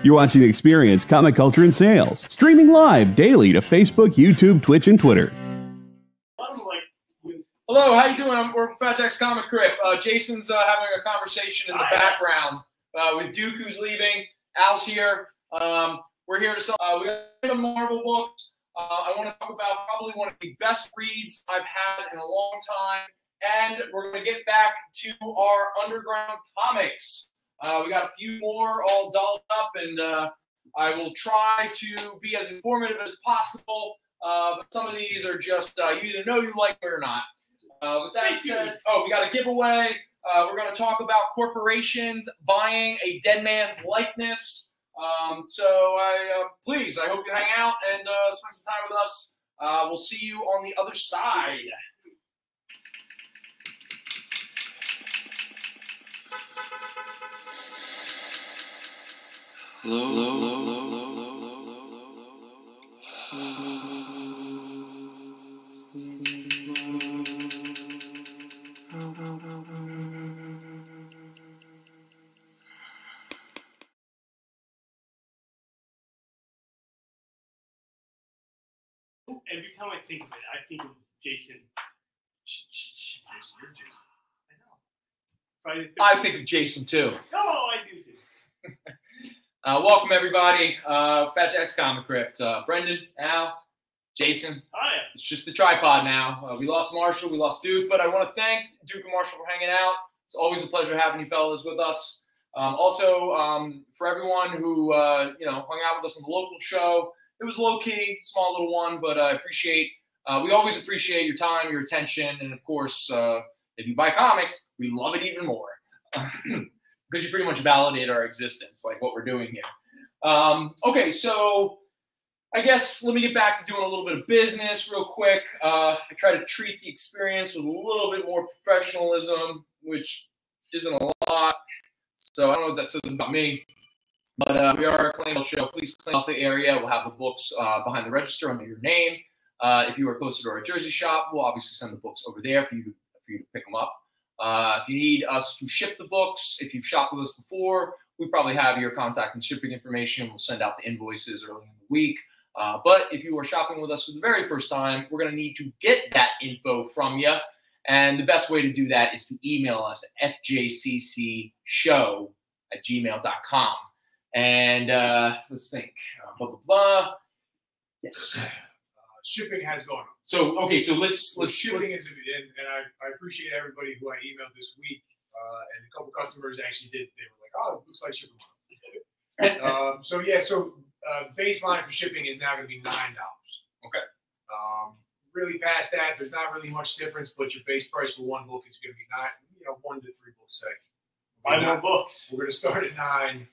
You're watching The Experience, Comic Culture and Sales, streaming live daily to Facebook, YouTube, Twitch, and Twitter. Hello, how you doing? We're folx Comicrypt. Jason's having a conversation in the background with Duke, who's leaving. Al's here. We're here to sell. We have the Marvel books. I want to talk about probably one of the best reads I've had in a long time. And we're going to get back to our underground comics. We got a few more all dolled up, and I will try to be as informative as possible. But some of these are just you either know you like them or not. With that said, we got a giveaway. We're going to talk about corporations buying a dead man's likeness. Please, I hope you hang out and spend some time with us. We'll see you on the other side. Hello, hello, hello, hello, hello, hello, Every time I think of it, I think of Jason. I think of Jason too. No, I do too. Welcome everybody. folx Comicrypt. Brendon, Al, Jason. Hi. It's just the tripod now. We lost Marshall, we lost Duke, but I want to thank Duke and Marshall for hanging out. It's always a pleasure having you fellas with us. For everyone who hung out with us on the local show, it was low key, small little one, but I appreciate. We always appreciate your time, your attention, and of course, if you buy comics, we love it even more. Because you pretty much validate our existence, like what we're doing here. Okay, so I guess let me get back to doing a little bit of business real quick. I try to treat the experience with a little bit more professionalism, which isn't a lot. So I don't know what that says about me. But we are a claim show. Please claim off the area. We'll have the books behind the register under your name. If you are closer to our Jersey shop, we'll obviously send the books over there for you to pick them up. If you need us to ship the books, if you've shopped with us before, we probably have your contact and shipping information. We'll send out the invoices early in the week. But if you are shopping with us for the very first time, we're going to need to get that info from you. And the best way to do that is to email us at fjccshow@gmail.com. And let's think. Yes. Shipping has gone up. So okay, so let's shipping is, and I appreciate everybody who I emailed this week, and a couple customers actually did. They were like, "Oh, it looks like shipping went up." Baseline for shipping is now going to be $9. Okay. Really past that, there's not really much difference, but your base price for one book is going to be 1 to 3 books. Say, buy more books. We're going to start at 9.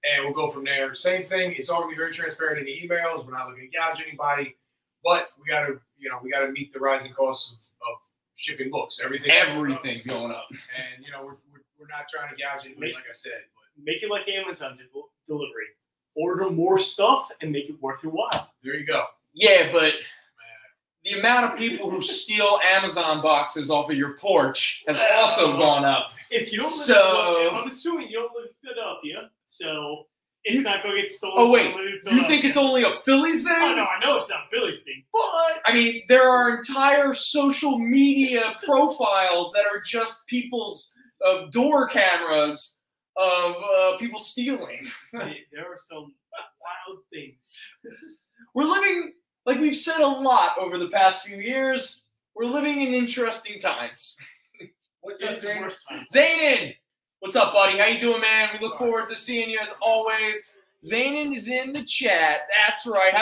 And we'll go from there. Same thing. It's all going to be very transparent in the emails. We're not looking to gouge anybody, but we got to meet the rising costs of shipping books. Everything's going up. And we're not trying to gouge anybody, like I said. But make it like Amazon delivery. Order more stuff and make it worth your while. There you go. Yeah, but the amount of people who steal Amazon boxes off of your porch has also gone up. If you don't live I'm assuming you don't live in Philadelphia, so it's not going to get stolen. Oh, wait. You think it's only a Philly thing? Oh, no, I know it's not a Philly thing. But, I mean, there are entire social media profiles that are just people's door cameras of people stealing. There are some wild things. We're living, like we've said a lot over the past few years, we're living in interesting times. What's up, Zayn? Zaynon! What's up, buddy? How you doing, man? We look forward to seeing you as always. Zaynon is in the chat. That's right.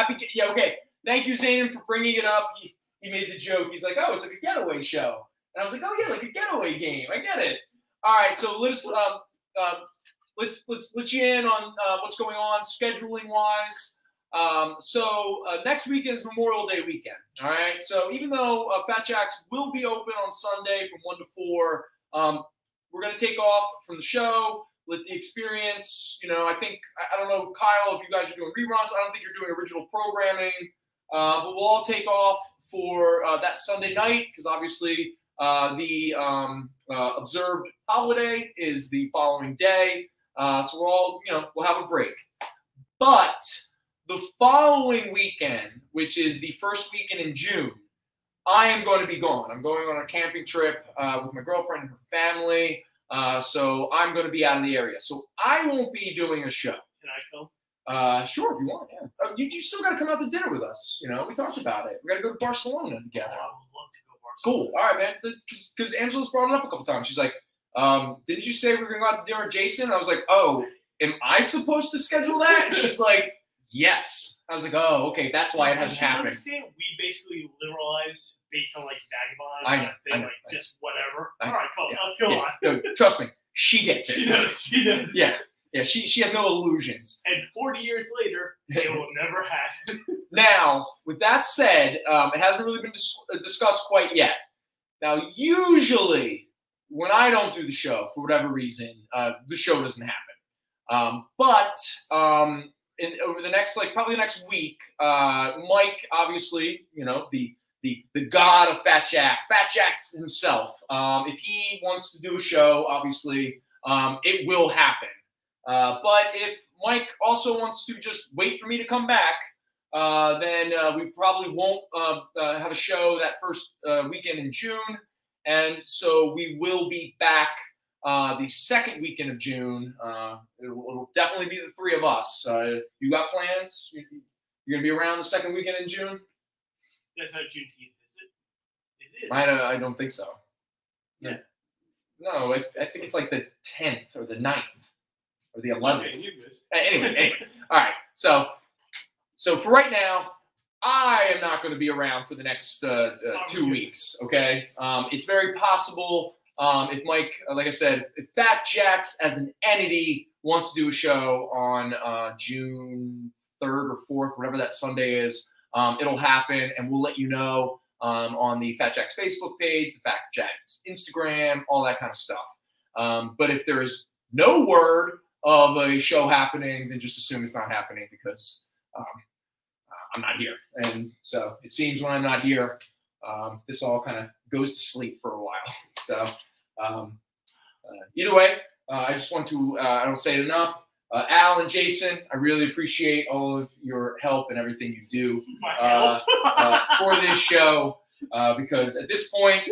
Okay. Thank you, Zaynon, for bringing it up. He made the joke. He's like, oh, it's like a getaway show. And I was like, oh, yeah, like a getaway game. I get it. All right, so let's let you in on what's going on scheduling-wise. Next weekend is Memorial Day weekend, all right? So even though Fat Jack's will be open on Sunday from 1 to 4, we're going to take off from the show, let the experience, I don't know, Kyle, if you guys are doing reruns. I don't think you're doing original programming, but we'll all take off for that Sunday night because obviously the observed holiday is the following day. So we're all, we'll have a break. But the following weekend, which is the first weekend in June, I am going to be gone. I'm going on a camping trip with my girlfriend and her family. So I'm going to be out of the area. So I won't be doing a show. Can I come? Sure, if you want, yeah. You still got to come out to dinner with us. You know, we talked about it. We got to go to Barcelona together. I would love to go to Barcelona. Cool. All right, man. Because Angela's brought it up a couple times. She's like, didn't you say we were going to go out to dinner with Jason? I was like, oh, am I supposed to schedule that? And she's like, yes. I was like, oh, okay. That's why it hasn't happened. Understand? We basically liberalize based on like vagabond. I know. Just whatever. I know. All right, cool. Go on. No, trust me. She gets it. She knows. She knows. Yeah. Yeah, she has no illusions. And 40 years later, they will never have. Now, with that said, it hasn't really been discussed quite yet. Now, usually, when I don't do the show, for whatever reason, the show doesn't happen. But over the next, probably the next week, Mike, obviously, you know, the god of Fat Jack himself, if he wants to do a show, obviously, it will happen. But if Mike also wants to just wait for me to come back, then we probably won't have a show that first weekend in June. And so we will be back the second weekend of June. It'll definitely be the three of us. You got plans? You're going to be around the second weekend in June? That's not Juneteenth, is it? It is. I don't think so. Yeah. No, I think it's like the 10th or the 9th. Or the 11th. Okay, you're good. Anyway. All right. So for right now, I am not going to be around for the next 2 weeks. Okay. It's very possible if Mike, like I said, if Fat Jacks as an entity wants to do a show on June 3rd or 4th, whatever that Sunday is, it'll happen, and we'll let you know on the Fat Jacks Facebook page, the Fat Jacks Instagram, all that kind of stuff. But if there is no word of a show happening, then just assume it's not happening because I'm not here. And so it seems when I'm not here, this all kind of goes to sleep for a while. So either way, I just want to, I don't say it enough, Al and Jason, I really appreciate all of your help and everything you do for this show because at this point,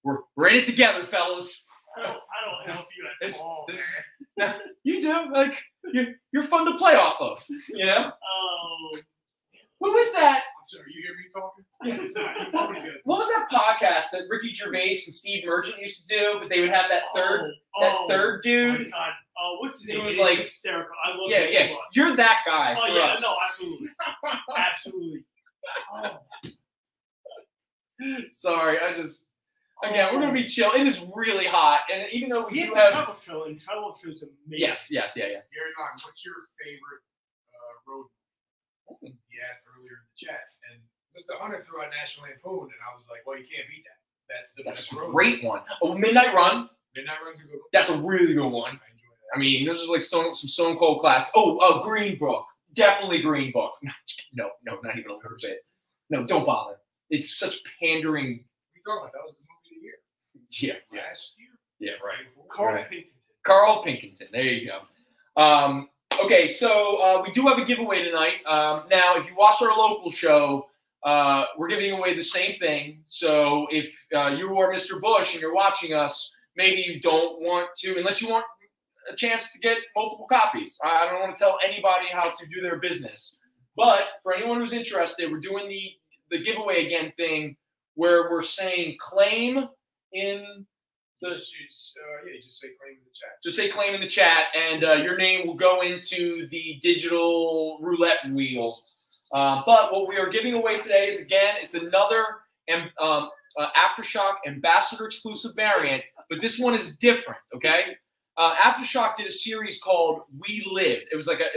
we're in it together, fellas. I don't help you at all, man. You do. Like, you're fun to play off of, you know? Oh. Who is that? I'm sorry, you hear me talking? Yeah. Somebody's gonna What was that podcast that Ricky Gervais and Steve Merchant used to do? But they would have that third dude. My God. What's his name? It was It's like hysterical. I love yeah, it yeah. so much. You're that guy Oh for yeah, us. no, absolutely, absolutely. Oh. Sorry, again, we're gonna be chill. It is really hot, and even though we do have have travel show, and travel show is amazing. yes, yeah. Gary Martin, what's your favorite road? He asked earlier in the chat, and Mr. Hunter threw out National Lampoon, and I was like, well, you can't beat that. That's the That's best a road. great one. Oh, Midnight Run. Midnight Run's a good one. That's a really good one. I enjoy that. I mean, those are like some Stone Cold classics. Oh, Green Book. Definitely Green Book. No, not even a little bit. No, don't bother. It's such pandering. What are you talking about? That was the movie of the year. Yeah. Last year. Yeah, right. Carl Right. Pinkerton. Carl Pinkerton. There you go. Okay, so we do have a giveaway tonight. Now, if you watched our local show, we're giving away the same thing. So if you are Mr. Bush and you're watching us, maybe you don't want to, unless you want a chance to get multiple copies. I don't want to tell anybody how to do their business. But for anyone who's interested, we're doing the giveaway again thing where we're saying claim in the... Just say claim in the chat. Just say claim in the chat, and your name will go into the digital roulette wheel. But what we are giving away today is, again, it's another Aftershock Ambassador exclusive variant, but this one is different, okay? Aftershock did a series called We Lived. It was like a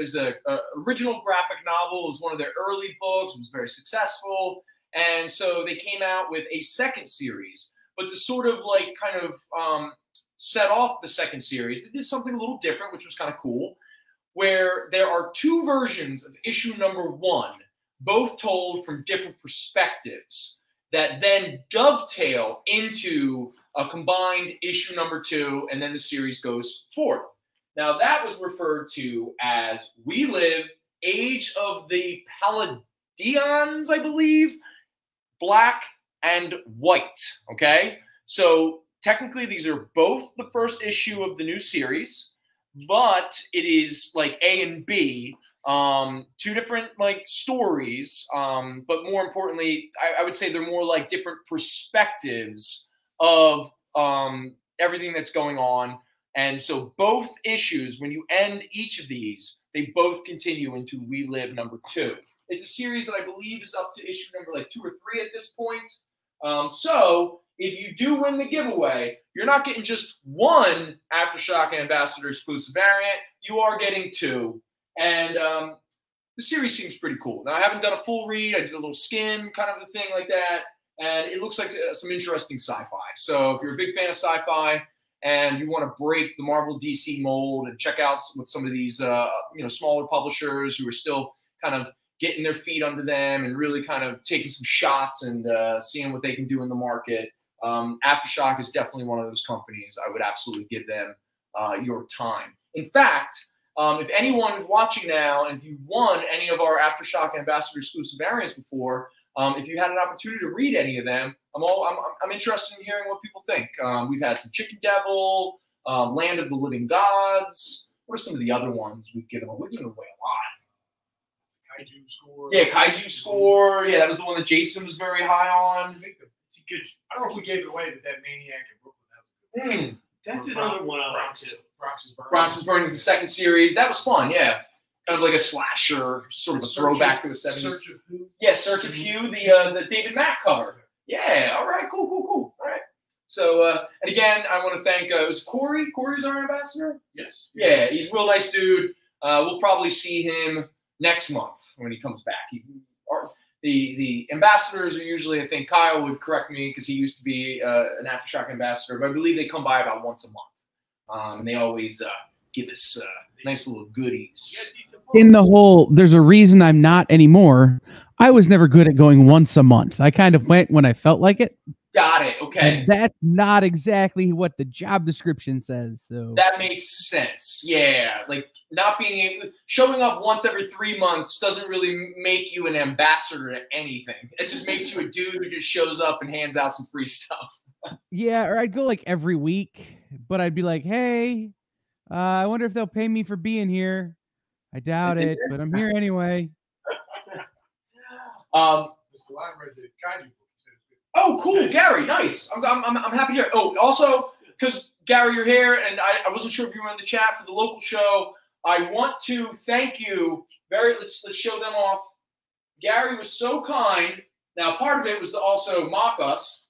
original graphic novel. It was one of their early books. It was very successful. And so they came out with a second series. But to sort of like kind of set off the second series, they did something a little different, which was kind of cool, where there are two versions of issue number 1, both told from different perspectives that then dovetail into a combined issue number 2, and then the series goes forth. Now, that was referred to as We Live Age of the Paladians, I believe, black and white. Okay, so technically these are both the first issue of the new series, but it is like A and B, two different like stories. But more importantly, I would say they're more like different perspectives of everything that's going on. And so both issues, when you end each of these, they both continue into We Live #2. It's a series that I believe is up to issue number like 2 or 3 at this point. So if you do win the giveaway, you're not getting just one Aftershock Ambassador exclusive variant. You are getting 2. And the series seems pretty cool. Now, I haven't done a full read. I did a little skim kind of a thing like that. And it looks like some interesting sci-fi. So if you're a big fan of sci-fi and you want to break the Marvel DC mold and check out what some of these smaller publishers who are still kind of getting their feet under them and really kind of taking some shots and seeing what they can do in the market, Aftershock is definitely one of those companies. I would absolutely give them your time. In fact, if anyone is watching now and if you've won any of our Aftershock Ambassador exclusive variants before, if you had an opportunity to read any of them, I'm interested in hearing what people think. We've had some Chicken Devil, Land of the Living Gods. What are some of the other ones we've given away? We've given away a lot. Kaiju Score. Yeah, Kaiju Score. Yeah, that was the one that Jason was very high on. It's a good. I don't know if we gave it away, but that Maniac in Brooklyn, that was good. That's another one I like too. Bronx is Burning is the second series. That was fun, yeah. Kind of like a slasher, sort of a throwback to the 70s. Search of Who? Yeah, Search of Hugh, the David Mack cover. Yeah, all right, cool. All right. So, and again, I want to thank, it was Corey. Corey's our ambassador? Yes. Yeah, he's a real nice dude. We'll probably see him next month when he comes back. The ambassadors are usually, I think Kyle would correct me because he used to be an Aftershock ambassador, but I believe they come by about once a month. And they always give us nice little goodies. In the whole, there's a reason I'm not anymore. I was never good at going once a month. I kind of went when I felt like it. Got it. Okay. And that's not exactly what the job description says. So that makes sense. Yeah. Like not being able, showing up once every 3 months doesn't really make you an ambassador to anything. It just makes you a dude who just shows up and hands out some free stuff. Yeah. Or I'd go like every week, but I'd be like, hey, I wonder if they'll pay me for being here. I doubt it, but I'm here anyway. Mr. Lyon read the Kaiju book. Oh, cool, Gary, nice. I'm happy to hear. Oh, also, because Gary, you're here, and I wasn't sure if you were in the chat for the local show. I want to thank you. Let's show them off. Gary was so kind. Now, part of it was to also mock us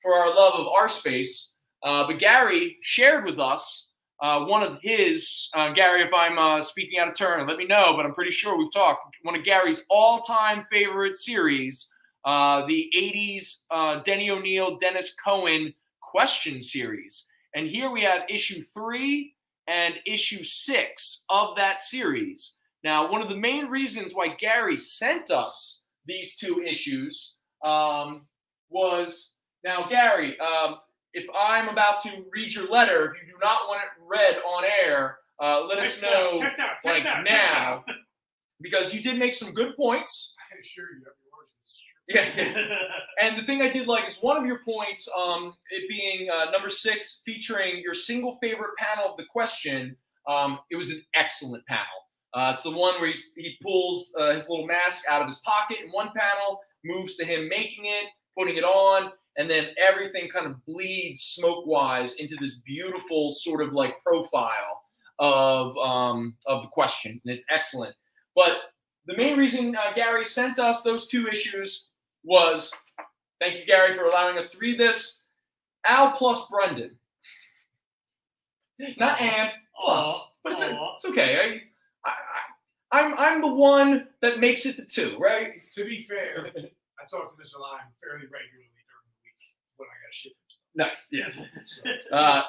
for our love of our space. But Gary shared with us one of his, Gary, if I'm speaking out of turn, let me know, but I'm pretty sure we've talked, one of Gary's all-time favorite series, the 80s Denny O'Neil, Dennis Cohen question series. And here we have issue 3 and issue 6 of that series. Now, one of the main reasons why Gary sent us these 2 issues was, now, Gary, if I'm about to read your letter, if you do not want it read on air, let us know like now, because you did make some good points. I assure you, every word is true. Yeah. And the thing I did like is one of your points, it being number 6, featuring your single favorite panel of the question. It was an excellent panel. It's the one where he pulls his little mask out of his pocket in one panel, moves to him making it, putting it on, and then everything kind of bleeds smoke-wise into this beautiful sort of like profile of the question, and it's excellent. But the main reason Gary sent us those 2 issues was, thank you, Gary, for allowing us to read this, Al plus Brendon. Not and, plus, but it's okay. I'm the one that makes it the 2, right? To be fair, I talk to Mr. Lyon fairly regularly during the week when I got shit. Nice, yes.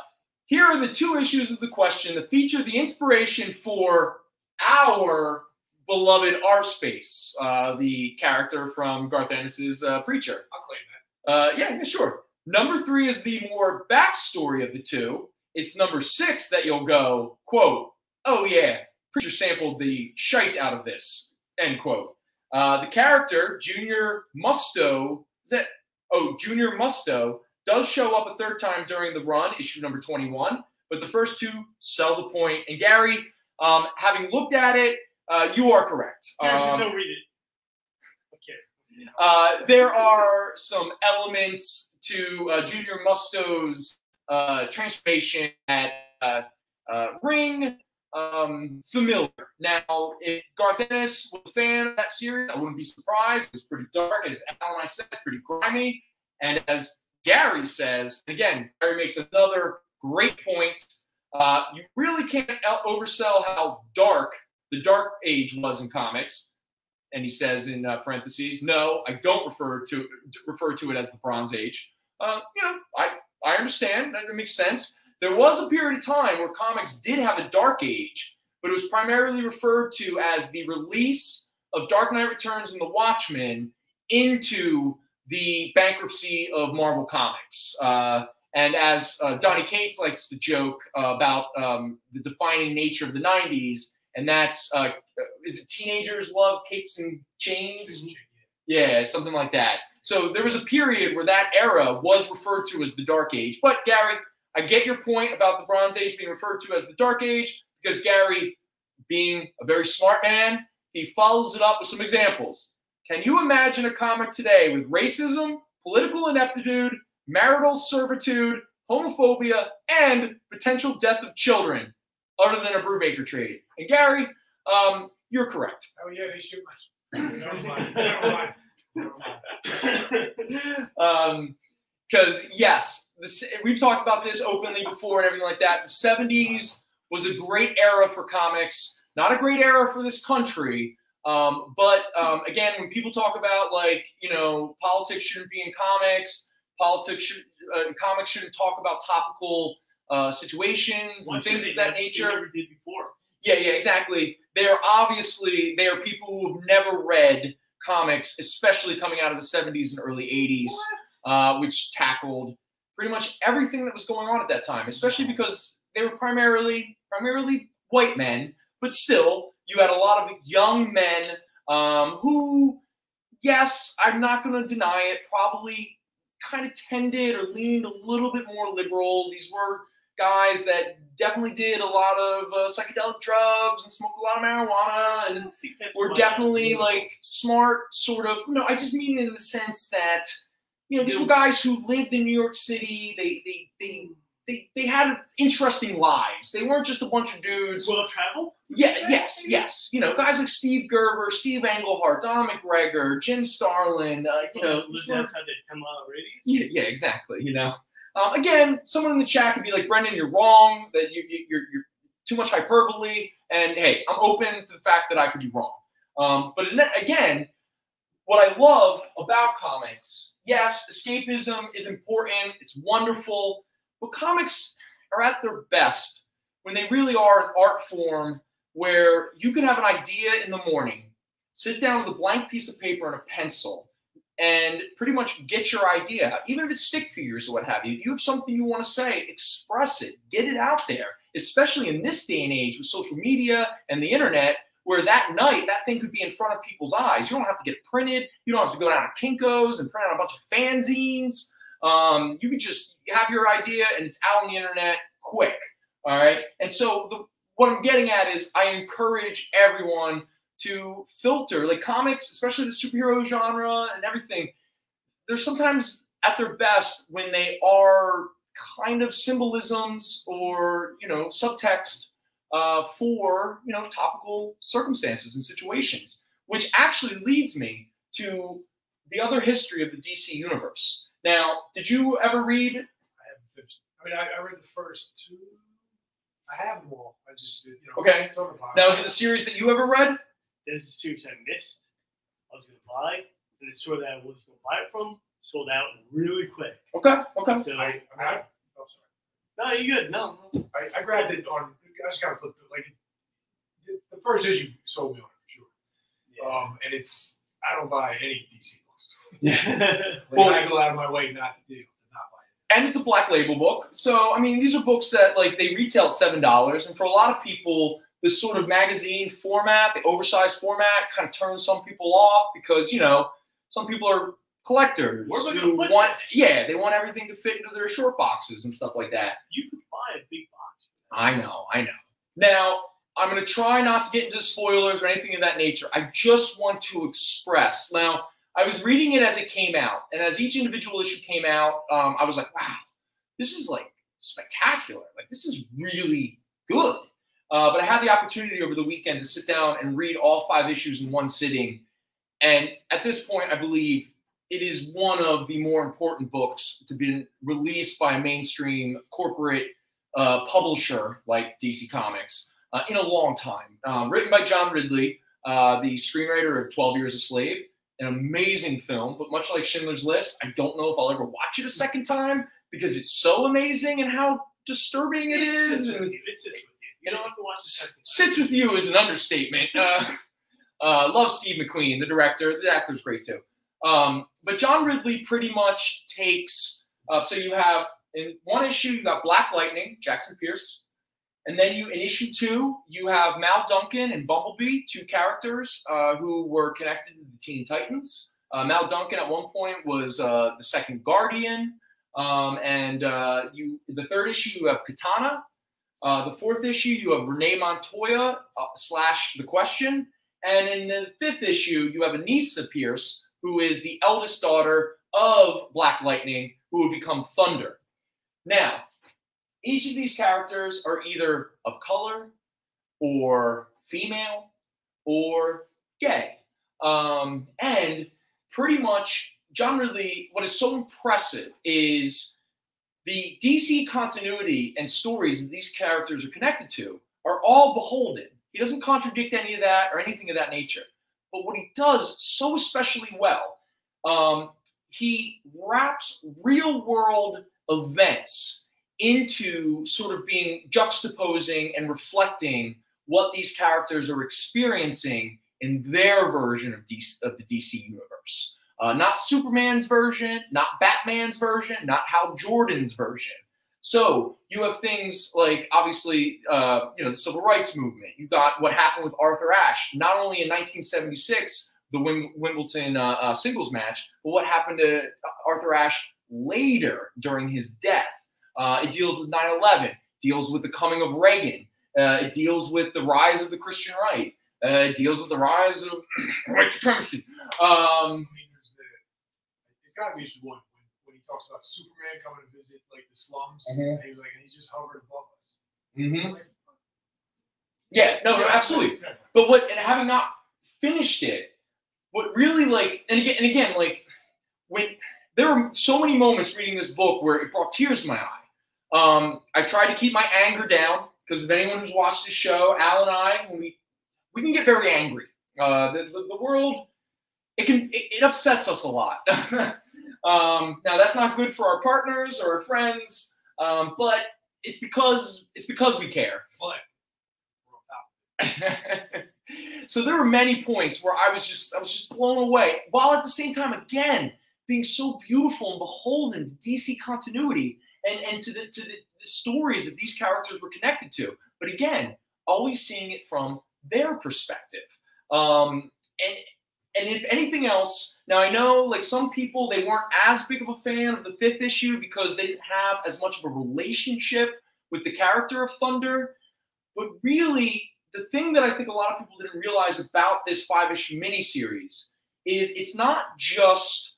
Here are the 2 issues of the question that feature the inspiration for our beloved R-Space, the character from Garth Ennis's Preacher. I'll claim that. Yeah, sure. Number 3 is the more backstory of the 2. It's number 6 that you'll go, quote, oh yeah, Preacher sampled the shite out of this, end quote. The character, Junior Musto, Junior Musto, does show up a third time during the run, issue number 21, but the first two sell the point. And Gary, having looked at it, you are correct. Seriously, don't read it. Okay. There are some elements to Junior Musto's transformation that ring familiar. Now, if Garth Ennis was a fan of that series, I wouldn't be surprised. It was pretty dark, as Alan and I said, it's pretty grimy. And as Gary says, again, Gary makes another great point. You really can't oversell how dark the Dark Age was in comics. And he says in parentheses, no, I don't refer to it as the Bronze Age. I understand. That makes sense. There was a period of time where comics did have a Dark Age, but it was primarily referred to as the release of Dark Knight Returns and The Watchmen into the bankruptcy of Marvel Comics. And as Donny Cates likes to joke about the defining nature of the 90s, and that's, is it Teenagers Love Capes and Chains? Yeah, something like that. So there was a period where that era was referred to as the Dark Age. But Gary, I get your point about the Bronze Age being referred to as the Dark Age, because Gary, being a very smart man, he follows it up with some examples. Can you imagine a comic today with racism, political ineptitude, marital servitude, homophobia, and potential death of children, other than a Brubaker trade? And Gary, you're correct. Oh yeah, they shoot my. Never mind. Because yes, we've talked about this openly before and everything like that. The 70s was a great era for comics, not a great era for this country. But again, when people talk about, like, politics shouldn't be in comics, comics shouldn't talk about topical situations and things of that nature. They never did before. Yeah, exactly. They are people who have never read comics, especially coming out of the 70s and early 80s, which tackled pretty much everything that was going on at that time, especially because they were primarily white men, but still, you had a lot of young men who, yes, I'm not going to deny it, probably kind of tended or leaned a little bit more liberal. These were guys that definitely did a lot of psychedelic drugs and smoked a lot of marijuana and were definitely like smart, sort of. No, I just mean in the sense that, these were guys who lived in New York City. They had interesting lives. They weren't just a bunch of dudes. Well traveled? Yeah, yes. Guys like Steve Gerber, Steve Englehart, Don McGregor, Jim Starlin. Living outside the 10-mile radius. Yeah, exactly. Again, someone in the chat could be like, Brendon, you're wrong. That you're too much hyperbole. And hey, I'm open to the fact that I could be wrong. But again, what I love about comics, yes, escapism is important. It's wonderful. But comics are at their best when they really are an art form where you can have an idea in the morning, sit down with a blank piece of paper and a pencil, and pretty much get your idea out. Even if it's stick figures or what have you. If you have something you want to say, express it. Get it out there, especially in this day and age with social media and the internet, where that night, that thing could be in front of people's eyes. You don't have to get it printed. You don't have to go down to Kinko's and print out a bunch of fanzines. You can just have your idea and it's out on the internet quick. All right. And so what I'm getting at is I encourage everyone to filter, like, comics, especially the superhero genre and everything. They're sometimes at their best when they are kind of symbolisms or, subtext for, topical circumstances and situations, which actually leads me to the other history of the DC universe. Now, did you ever read? I haven't finished. I mean, I read the first two. I have them all. I just, Okay. Now, is it a series that you ever read? There's a series I missed. I was going to buy, and the store that I was going to buy it from sold out really quick. Okay. So oh, sorry. No, you're good. No. I grabbed it on. I just kind of flipped it. Like, the first issue sold me on it for sure. Yeah. And I don't buy any DC books. Yeah. Well, I go out of my way not to not buy it. And it's a black label book. So, I mean, these are books that, like, they retail $7. And for a lot of people, this sort of magazine format, the oversized format, kind of turns some people off because, you know, some people are collectors Where am I who gonna put want, this? yeah, they want everything to fit into their short boxes and stuff like that. You could buy a big box. I know. Now, I'm going to try not to get into spoilers or anything of that nature. I just want to express. Now, I was reading it as it came out, and as each individual issue came out, I was like, wow, this is like spectacular. Like, this is really good. But I had the opportunity over the weekend to sit down and read all 5 issues in one sitting. And at this point, I believe it is one of the more important books to be released by a mainstream corporate publisher like DC Comics in a long time. Written by John Ridley, the screenwriter of 12 Years a Slave. An amazing film, but much like Schindler's List, I don't know if I'll ever watch it a second time because it's so amazing and how disturbing it is. It sits with you. You don't have to watch it a second time. Sits with you is an understatement. Love Steve McQueen, the director. The actor's great too. But John Ridley pretty much takes, so you have, in one issue, you got Black Lightning, Jackson Pierce. And then in issue 2, you have Mal Duncan and Bumblebee, 2 characters who were connected to the Teen Titans. Mal Duncan at one point was the second Guardian. The 3rd issue, you have Katana. The 4th issue, you have Renee Montoya / The Question. And in the 5th issue, you have Anissa Pierce, who is the eldest daughter of Black Lightning, who would become Thunder. Now, each of these characters are either of color or female or gay. And pretty much, John Ridley, what is so impressive is the DC continuity and stories that these characters are connected to are all beholden. He doesn't contradict any of that or anything of that nature. But what he does so especially well, he wraps real-world events into sort of being juxtaposing and reflecting what these characters are experiencing in their version of the DC universe. Not Superman's version, not Batman's version, not Hal Jordan's version. So you have things like, obviously, the Civil Rights Movement. You've got what happened with Arthur Ashe, not only in 1976, the Wimbledon singles match, but what happened to Arthur Ashe later during his death. It deals with 9/11, deals with the coming of Reagan. It deals with the rise of the Christian right. It deals with the rise of white supremacy. I mean, it's got to be issue 1 when he talks about Superman coming to visit like the slums, and he was like, and he just hovered above us. Like, yeah, no, absolutely. But having not finished it, what really and again, when there were so many moments reading this book where it brought tears to my eye. I tried to keep my anger down because if anyone who's watched this show, Al and I, when we can get very angry. The world, it upsets us a lot. Now that's not good for our partners or our friends, but it's because we care. So there were many points where I was just blown away, while at the same time, again, being so beautiful and beholden to DC continuity and to the stories that these characters were connected to. But again, always seeing it from their perspective. And if anything else, now I know like some people, they weren't as big of a fan of the 5th issue because they didn't have as much of a relationship with the character of Thunder. But really, the thing that I think a lot of people didn't realize about this 5-issue miniseries is it's not just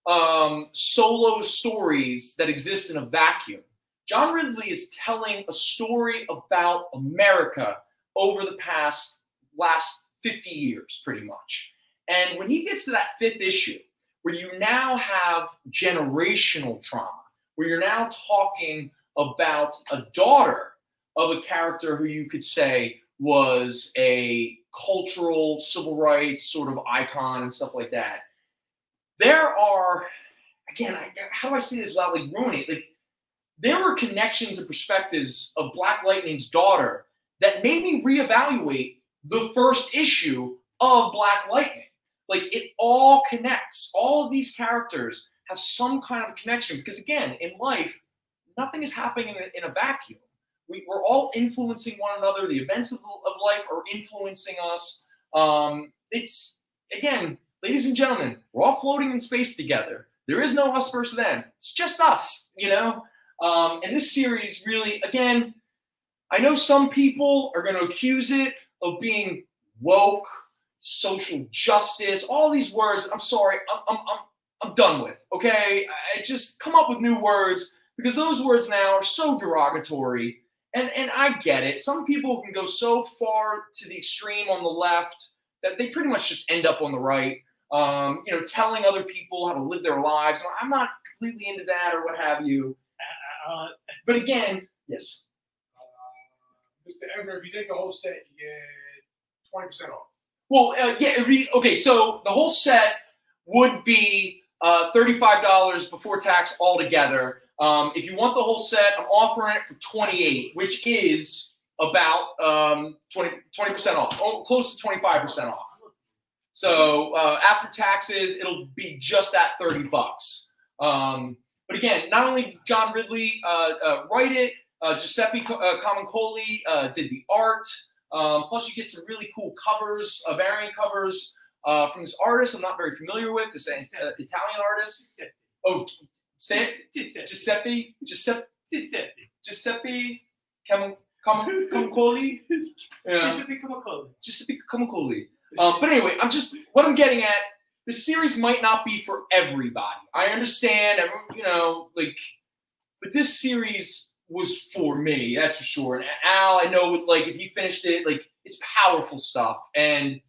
solo stories that exist in a vacuum. John Ridley is telling a story about America over the last 50 years, pretty much. And when he gets to that 5th issue, where you now have generational trauma, where you're now talking about a daughter of a character who you could say was a cultural civil rights sort of icon and stuff like that. There are, again, how do I say this without like ruining it? Like, there were connections and perspectives of Black Lightning's daughter that made me reevaluate the 1st issue of Black Lightning. Like, it all connects. All of these characters have some kind of connection because, again, in life, nothing is happening in a vacuum. we're all influencing one another. The events of life are influencing us. It's, again, ladies and gentlemen, we're all floating in space together. There is no us versus them. It's just us, you know? And this series really, again, I know some people are going to accuse it of being woke, social justice, all these words. I'm sorry, I'm done with, okay? I just come up with new words because those words now are so derogatory. And I get it. Some people can go so far to the extreme on the left that they pretty much just end up on the right, you know, telling other people how to live their lives. And I'm not completely into that or what have you. But again, yes. Mr. Everett, if you take the whole set, you get 20% off. Well, yeah, okay, so the whole set would be $35 before tax altogether. If you want the whole set, I'm offering it for $28, which is about 20% off, close to 25% off. So after taxes, it'll be just at $30. But again, not only did John Ridley write it, Giuseppe Camuncoli did the art. Plus, you get some really cool covers, variant covers from this artist I'm not very familiar with, this Italian artist. Oh, Giuseppe Camuncoli. Giuseppe Camuncoli. But anyway, what I'm getting at, the series might not be for everybody. I understand, you know, like, but this series was for me, that's for sure. And Al, I know, like, if he finished it, like, it's powerful stuff. And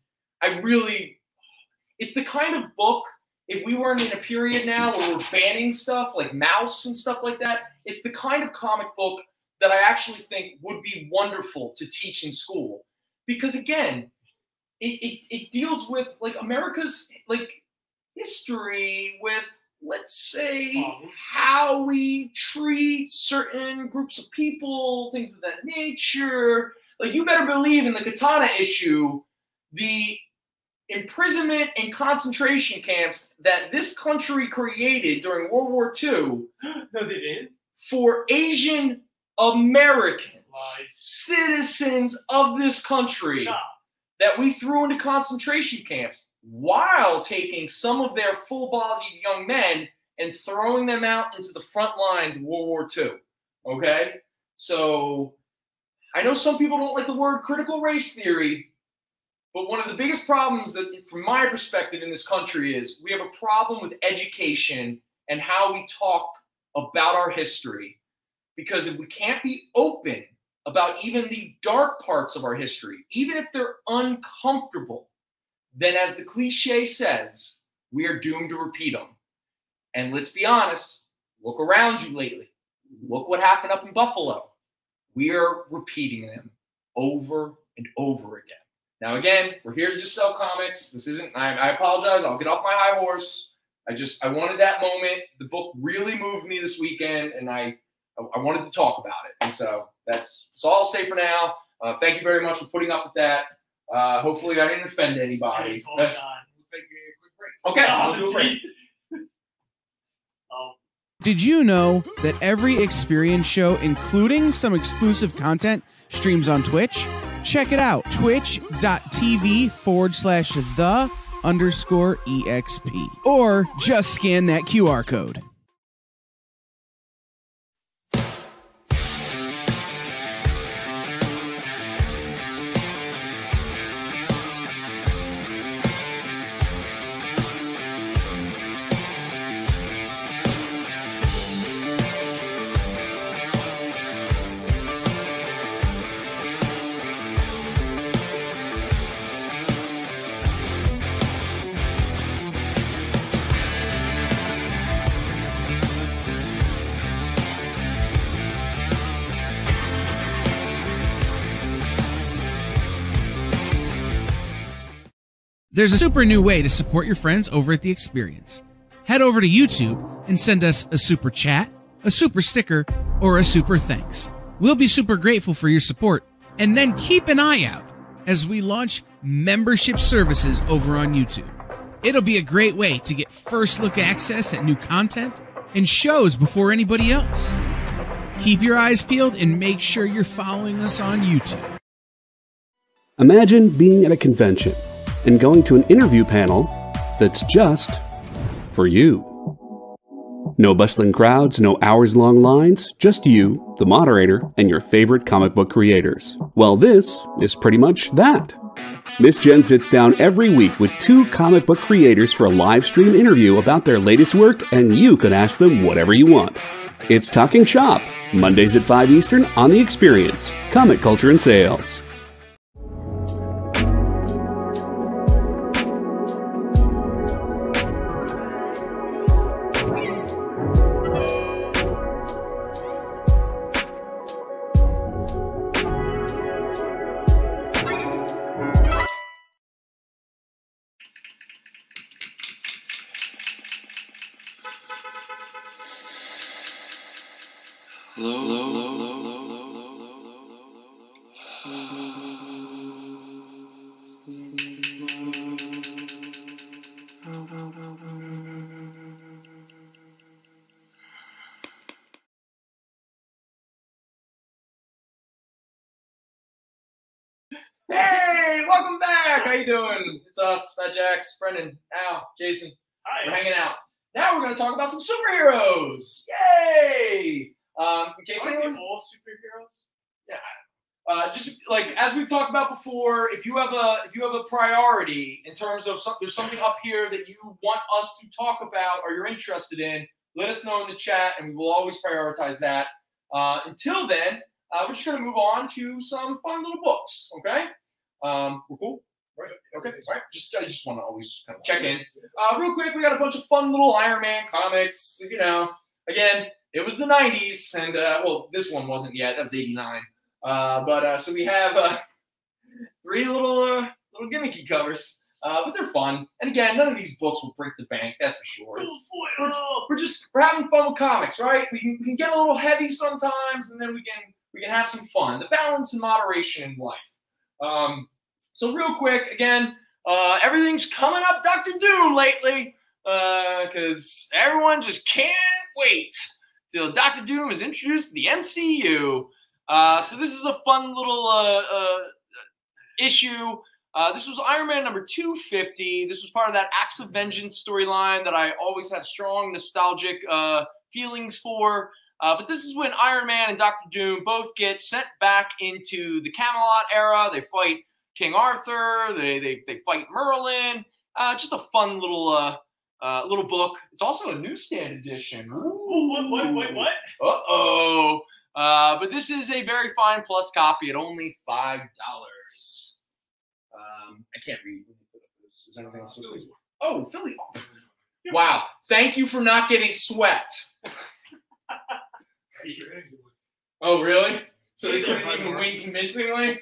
it's the kind of book, if we weren't in a period now where we're banning stuff like Mouse and stuff like that, it's the kind of comic book that I actually think would be wonderful to teach in school. Because again, it deals with, like, America's, like, history with, let's say, how we treat certain groups of people, things of that nature. Like, you better believe in the Katana issue, the imprisonment and concentration camps that this country created during World War II No, they didn't. for Asian Americans, Lies. citizens of this country, Stop. that we threw into concentration camps while taking some of their full-bodied young men and throwing them out into the front lines of World War II, okay? So I know some people don't like the word critical race theory, but one of the biggest problems that, from my perspective in this country, is we have a problem with education and how we talk about our history. Because if we can't be open about even the dark parts of our history, even if they're uncomfortable, then as the cliche says, we are doomed to repeat them. And let's be honest, look around you lately. Look what happened up in Buffalo. We are repeating them over and over again. Now, again, we're here to just sell comics. This isn't, I apologize. I'll get off my high horse. I wanted that moment. The book really moved me this weekend, and I wanted to talk about it. And so that's all I'll say for now. Thank you very much for putting up with that. Hopefully I didn't offend anybody. It's all gone. We'll take a quick break. Okay, Oh, we'll do a break. Did you know that every experience show, including some exclusive content, streams on Twitch? Check it out, twitch.tv/the_EXP. Or just scan that QR code. There's a super new way to support your friends over at The Experience. Head over to YouTube and send us a super chat, a super sticker, or a super thanks. We'll be super grateful for your support, and then keep an eye out as we launch membership services over on YouTube. It'll be a great way to get first look access at new content and shows before anybody else. Keep your eyes peeled and make sure you're following us on YouTube. Imagine being at a convention and going to an interview panel that's just for you. No bustling crowds, no hours-long lines, just you, the moderator, and your favorite comic book creators. Well, this is pretty much that. Miss Jen sits down every week with 2 comic book creators for a live stream interview about their latest work, and you can ask them whatever you want. It's Talking Shop, Mondays at 5 Eastern on The Experience, Comic Culture and Sales. Hey, welcome back. How you doing? It's us, Fat Jax, Brendon, Al, Jason. Hi. We're hanging out. Now we're going to talk about some superheroes. Yay! In case Aren't anyone, they all superheroes? yeah. Just like as we've talked about before, if you have a priority in terms of there's something up here that you want us to talk about or you're interested in, let us know in the chat, and we will always prioritize that. Until then, we're just going to move on to some fun little books. Okay. We're cool. Right. Okay. All right. I just want to always kind of check in. Real quick, we got a bunch of fun little Iron Man comics. You know, again, it was the 90s, and well, this one wasn't yet. That was 89. So we have 3 little gimmicky covers, but they're fun. And again, none of these books will break the bank. That's for sure. We're having fun with comics, right? We can get a little heavy sometimes, and then we can have some fun. The balance and moderation in life. So real quick, again, everything's coming up Dr. Doom lately, because everyone just can't wait till Dr. Doom is introduced to the MCU. So this is a fun little issue. This was Iron Man number 250. This was part of that Acts of Vengeance storyline that I always have strong nostalgic feelings for. But this is when Iron Man and Dr. Doom both get sent back into the Camelot era. They fight King Arthur. They fight Merlin. Just a fun little book. It's also a newsstand edition. What? Uh-oh. But this is a very fine plus copy at only $5. I can't read. Is there anything else? Oh, Philly. Wow. Thank you for not getting swept. Oh, really? So they couldn't even win convincingly?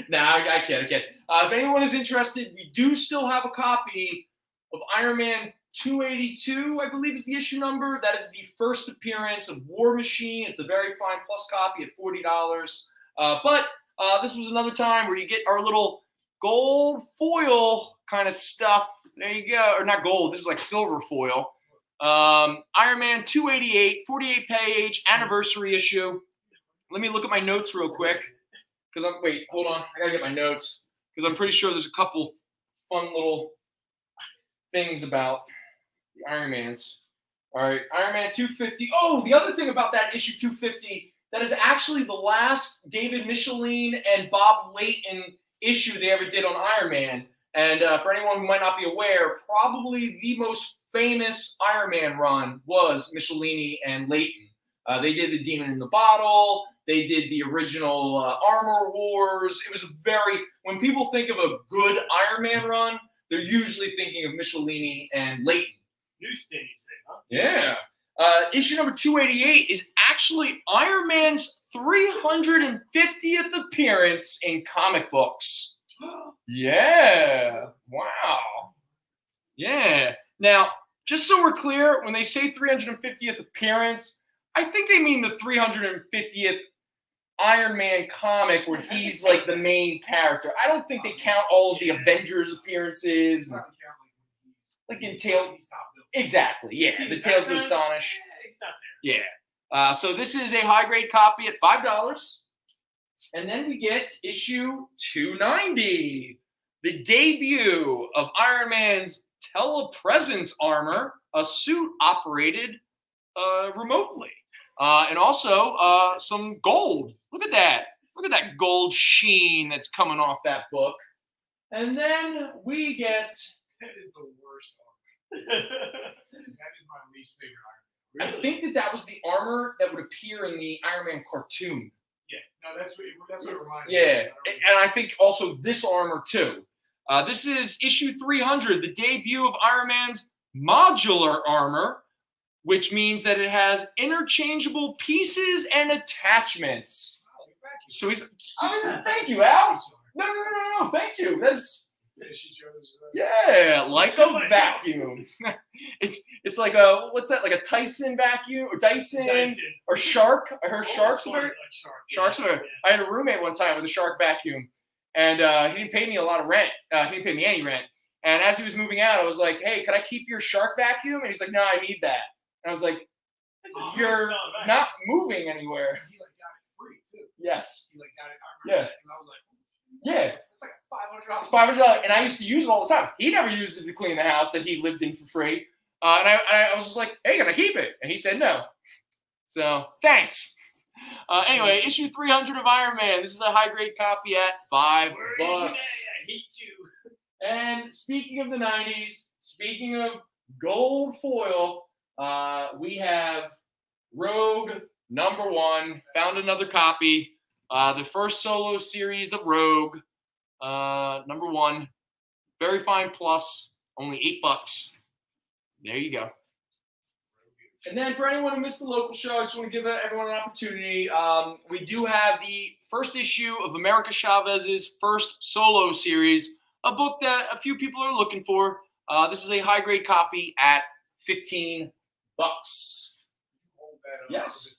Nah, I can't. If anyone is interested, we do still have a copy of Iron Man 282, I believe is the issue number. That is the first appearance of War Machine. It's a very fine plus copy at $40. But this was another time where you get our little gold foil kind of stuff. There you go. Or not gold. This is like silver foil. Iron Man 288, 48-page anniversary issue. Let me look at my notes real quick. Wait, hold on. I gotta get my notes. Because I'm pretty sure there's a couple fun little things about the Iron Mans. All right, Iron Man 250. Oh, the other thing about that issue 250, that is actually the last David Michelin and Bob Layton issue they ever did on Iron Man. And for anyone who might not be aware, probably the most famous Iron Man run was Michelini and Layton. They did the Demon in the Bottle. They did the original Armor Wars. It was when people think of a good Iron Man run, they're usually thinking of Michelini and Layton. Newsstand, you say, huh? Yeah. Issue number 288 is actually Iron Man's 350th appearance in comic books. Yeah. Wow. Yeah. Now, just so we're clear, when they say 350th appearance, I think they mean the 350th Iron Man comic where he's like the main character. I don't think they count all of the Avengers appearances. Like in Tales. Exactly, yeah. The Tales to Astonish. It's not there. Yeah. So this is a high-grade copy at $5. And then we get issue 290, the debut of Iron Man's telepresence armor, a suit operated remotely. And also some gold. Look at that. Look at that gold sheen that's coming off that book. And then we get... That is the worst armor. That is my least favorite Iron Man. I think that was the armor that would appear in the Iron Man cartoon. Yeah, no, that's what it reminds me. Yeah, and I think also this armor too. This is issue 300, the debut of Iron Man's modular armor, which means that it has interchangeable pieces and attachments. So he's, thank you, Al. No, thank you. That's, yeah, like a vacuum. It's like a, what's that? Like a Tyson vacuum or Dyson or Shark? I heard Sharks are very, Sharks are. I had a roommate one time with a Shark vacuum, and he didn't pay me a lot of rent. He didn't pay me any rent. And as he was moving out, I was like, "Hey, can I keep your Shark vacuum?" And he's like, "No, I need that." And I was like, "You're not moving anywhere." He like got it free too. Yes. He like got it. Yeah. And I was like, yeah. It's like $500. $500, and I used to use it all the time. He never used it to clean the house that he lived in for free. And I was just like, "Hey, can I keep it?" And he said no. So thanks. Anyway, issue 300 of Iron Man. This is a high-grade copy at $5. I hate you. And speaking of the 90s, speaking of gold foil, we have Rogue #1. Found another copy. The first solo series of Rogue, #1. Very fine plus, only $8. There you go. And then for anyone who missed the local show, I just want to give everyone an opportunity. We do have the first issue of America Chavez's first solo series, a book that a few people are looking for. This is a high-grade copy at $15. Yes.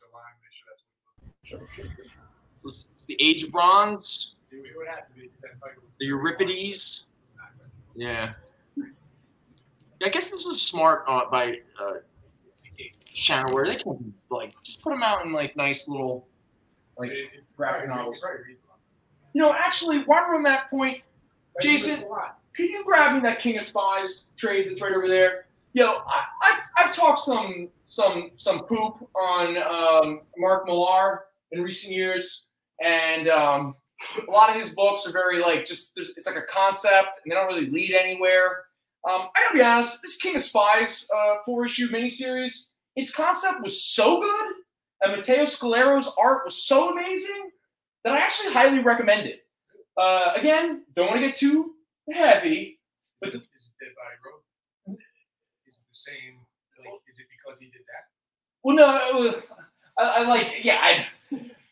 It's the Age of Bronze. The Euripides. Yeah. I guess this was smart by Shanaware. They can like just put them out in like nice little like graphic novels. You know, actually, while we're on that point, Jason, could you grab me that King of Spies trade that's right over there? Yo, I've talked some poop on Mark Millar in recent years, and a lot of his books are very like it's like a concept, and they don't really lead anywhere. I gotta be honest, this King of Spies 4-issue miniseries, its concept was so good, and Matteo Scalero's art was so amazing that I actually highly recommend it. Again, don't want to get too heavy, but is it Dead Body Road? Is it the same? Like, is it because he did that? Well, no, I like, yeah.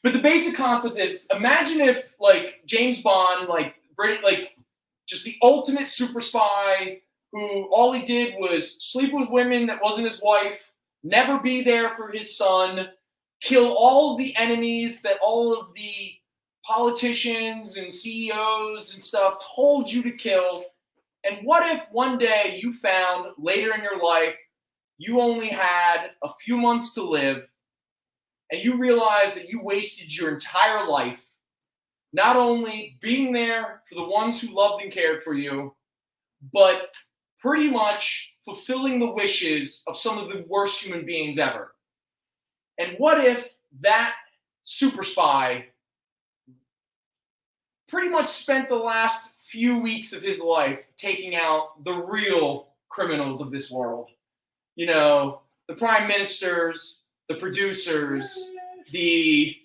But the basic concept is, imagine if like James Bond, like just the ultimate super spy who all he did was sleep with women that wasn't his wife, never be there for his son, kill all of the enemies that all of the politicians and CEOs and stuff told you to kill. And what if one day you found later in your life you only had a few months to live, and you realized that you wasted your entire life not only being there for the ones who loved and cared for you, but pretty much fulfilling the wishes of some of the worst human beings ever. And what if that super spy pretty much spent the last few weeks of his life taking out the real criminals of this world? You know, the prime ministers, the producers, the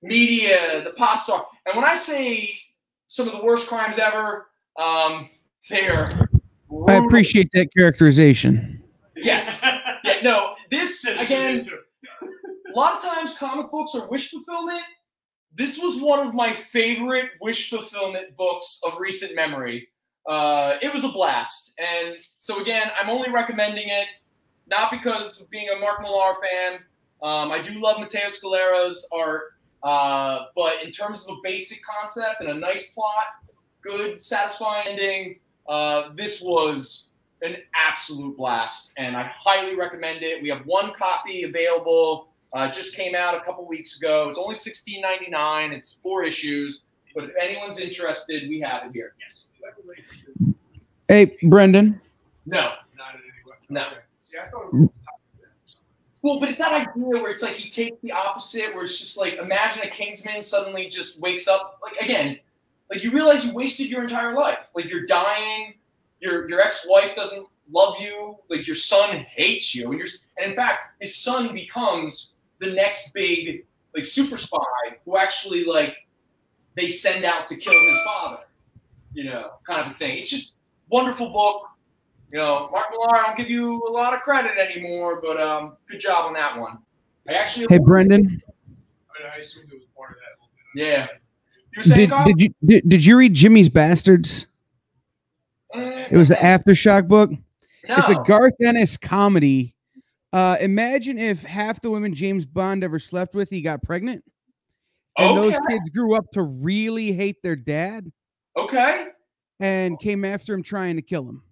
media, the pop star. And when I say some of the worst crimes ever, they're brutal. I appreciate that characterization. Yes. Yeah, no, this, again, a lot of times comic books are wish fulfillment. This was one of my favorite wish fulfillment books of recent memory. It was a blast. And so, again, I'm only recommending it, not because of being a Mark Millar fan. I do love Matteo Scalero's art, but in terms of a basic concept and a nice plot, good, satisfying ending, this was an absolute blast, and I highly recommend it. We have one copy available. Just came out a couple weeks ago. It's only $16.99. It's 4 issues. But if anyone's interested, we have it here. Yes. Hey, Brendon. No. Not in any way. No. Okay. See, I thought it was Well, but it's that idea where it's like he takes the opposite, where it's just like, imagine a Kingsman suddenly just wakes up. Like, again, like you realize you wasted your entire life. Like you're dying. Your ex-wife doesn't love you. Like your son hates you. And in fact, his son becomes the next big like super spy who actually like they send out to kill his father. You know, kind of a thing. It's just wonderful book. You know, Mark Millar, I don't give you a lot of credit anymore, but good job on that one. I actually. Hey, Brendon. I mean, I assumed it was part of that. Yeah. You were saying, Kyle? Did you read Jimmy's Bastards? It was an Aftershock book. No. It's a Garth Ennis comedy. Imagine if half the women James Bond ever slept with, he got pregnant. And those kids grew up to really hate their dad. Okay. And came after him trying to kill him.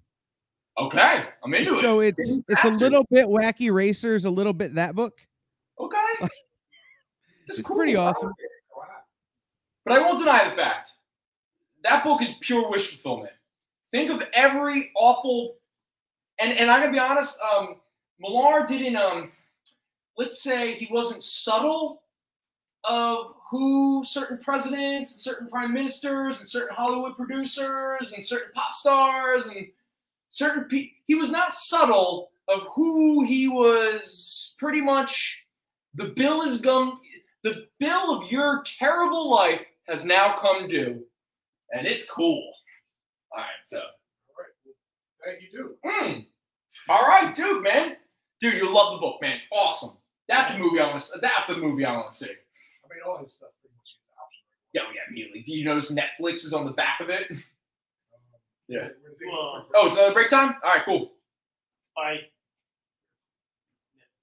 Okay. I'm into it. So it's a little bit Wacky Racers, a little bit that book. Okay. It's cool. Pretty awesome. But I won't deny the fact. That book is pure wish fulfillment. Think of every awful, and I'm gonna be honest. Millar didn't. Let's say he wasn't subtle of who certain presidents and certain prime ministers and certain Hollywood producers and certain pop stars and certain people. He was not subtle of who he was. Pretty much, the bill of your terrible life has now come due, and it's cool. All right, so. All right. Well, thank you, dude. All right, dude, man. Dude, you'll love the book, man. It's awesome. That's a movie I want to. That's a movie I want to see. I mean, all his stuff pretty much is option. Yeah, immediately. Do you notice Netflix is on the back of it? Yeah. Well, Oh, it's another break time. All right, cool. I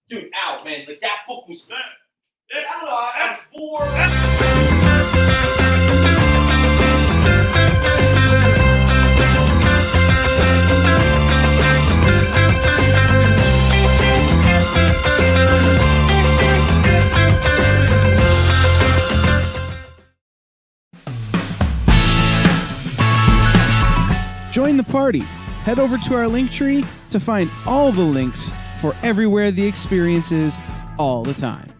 Dude, out, man. Like that book was. I was bored. Join the party. Head over to our link tree to find all the links for everywhere the experience is all the time.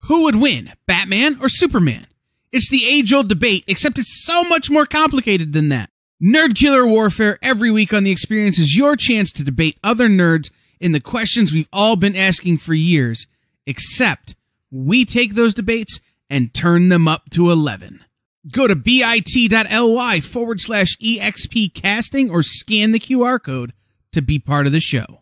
Who would win, Batman or Superman? It's the age-old debate, except it's so much more complicated than that. Nerd Killer Warfare every week on The Experience is your chance to debate other nerds in the questions we've all been asking for years, except we take those debates and turn them up to 11. Go to bit.ly/EXP casting or scan the QR code to be part of the show.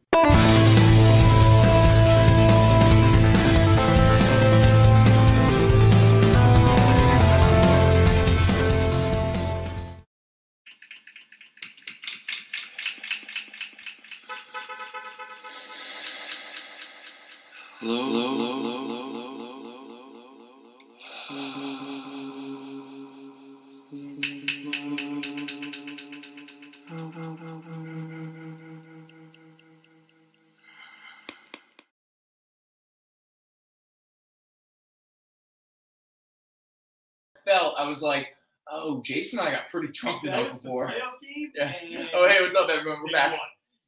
I was like, oh, Jason and I got pretty drunk the night before. Yeah. Yeah. Oh, hey, what's up, everyone? We're back.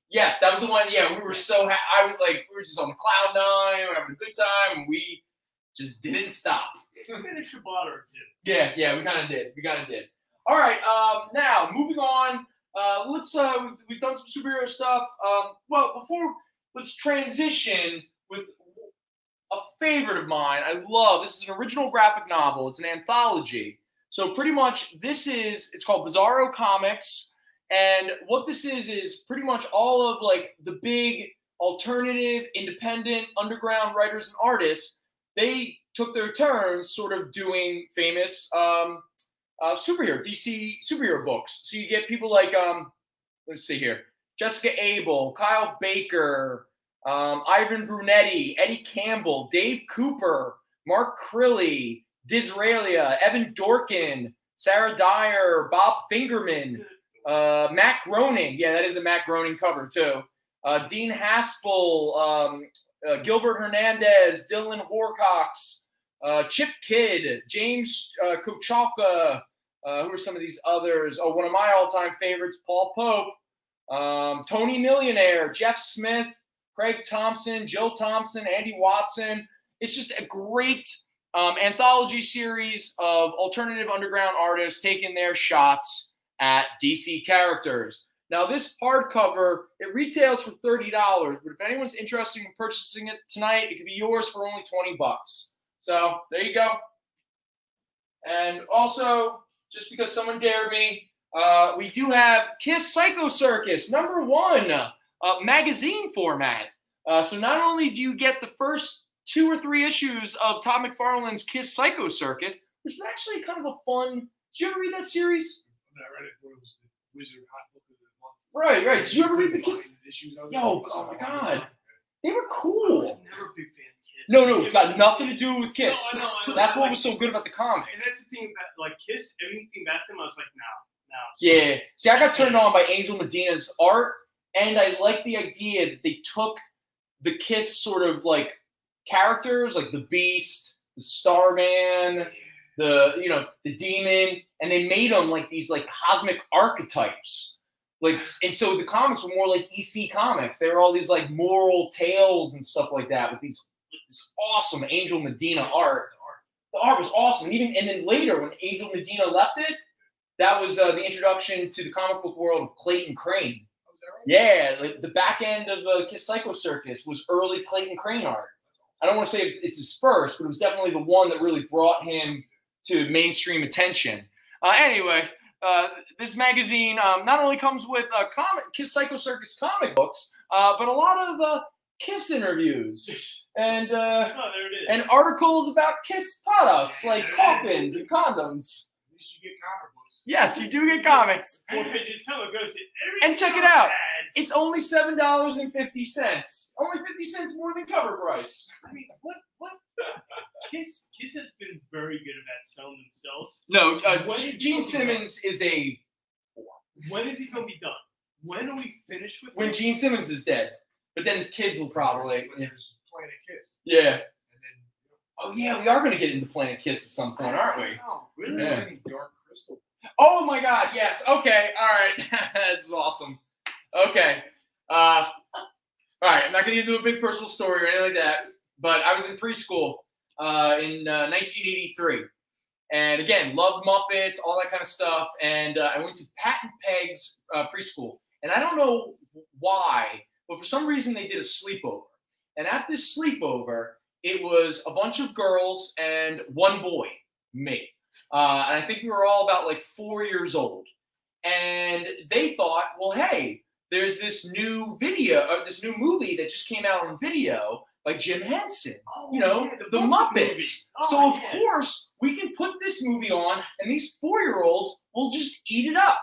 Yes, that was the one. Yeah, we were so happy. I was like, we were just on cloud nine, we were having a good time, and we just didn't stop. Finish a bottle or two. Yeah, we kind of did. All right, now moving on. Let's we've done some superhero stuff. Let's transition with a favorite of mine. I love this is an original graphic novel. It's an anthology So pretty much it's called Bizarro Comics. And what this is pretty much all of like the big alternative, independent, underground writers and artists. They took their turns sort of doing famous DC superhero books. So you get people like, let's see here, Jessica Abel, Kyle Baker, Ivan Brunetti, Eddie Campbell, Dave Cooper, Mark Crilly, Disraelia, Evan Dorkin, Sarah Dyer, Bob Fingerman, Matt Groening. Yeah, that is a Matt Groening cover too. Dean Haspel, Gilbert Hernandez, Dylan Horcox, Chip Kidd, James Kochalka. Who are some of these others? Oh, one of my all-time favorites, Paul Pope, Tony Millionaire, Jeff Smith, Craig Thompson, Jill Thompson, Andy Watson. It's just a great anthology series of alternative underground artists taking their shots at DC characters. Now, this hardcover, it retails for $30, but if anyone's interested in purchasing it tonight, it could be yours for only $20. So there you go. And also, just because someone dared me, we do have Kiss Psycho Circus #1 magazine format. So not only do you get the first 2 or 3 issues of Todd McFarlane's Kiss Psycho Circus, which was actually kind of a fun. Did you ever read that series? I read it when it was the Wizard Hot Book of the Right. Month. Did you ever read the Kiss? Yo, oh my God, they were cool. I was never a big fan of Kiss. No, it's got nothing to do with Kiss. No, I know. That's what was so good about the comic. And that's the thing about like Kiss. Everything back then, I was like, no. Yeah. See, I got turned on by Angel Medina's art, and I like the idea that they took the Kiss sort of like characters, like the Beast, the Starman, the Demon, and they made them like these like cosmic archetypes. Like, and so the comics were more like EC comics. They were all these like moral tales and stuff like that with this awesome Angel Medina art. The art was awesome. And then later when Angel Medina left it, that was the introduction to the comic book world of Clayton Crane. Oh, is that right? Yeah, like the back end of the Kiss Psycho Circus was early Clayton Crane art. I don't want to say it's his first, but it was definitely the one that really brought him to mainstream attention. Anyway, this magazine not only comes with Kiss Psycho Circus comic books, but a lot of Kiss interviews and and articles about Kiss products like coffins and condoms. At least you get comic books. Yes, you do get comics. And check it out. It's only $7.50. Only 50 cents more than cover price. I mean, what? Kiss has been very good about selling themselves. No, Gene Simmons is a. When is he going to be done? When are we finished with When Gene Simmons is dead. But then his kids will probably. When there's Planet Kiss. Yeah. And then, Oh, yeah, we are going to get into Planet Kiss at some point, aren't we? Oh, really? Yeah. Dark Crystal. Oh, my God, yes. Okay, all right. This is awesome. Okay. All right, I'm not going to get into a big personal story or anything like that, but I was in preschool in 1983. And again, loved Muppets, all that kind of stuff. And I went to Pat and Peg's preschool. And I don't know why, but for some reason they did a sleepover. And at this sleepover, it was a bunch of girls and one boy, me. And I think we were all about like 4 years old. And they thought, well, hey, there's this new this new movie that just came out on video by Jim Henson. Oh, The Muppets. So, of course, we can put this movie on, and these 4-year-olds will just eat it up.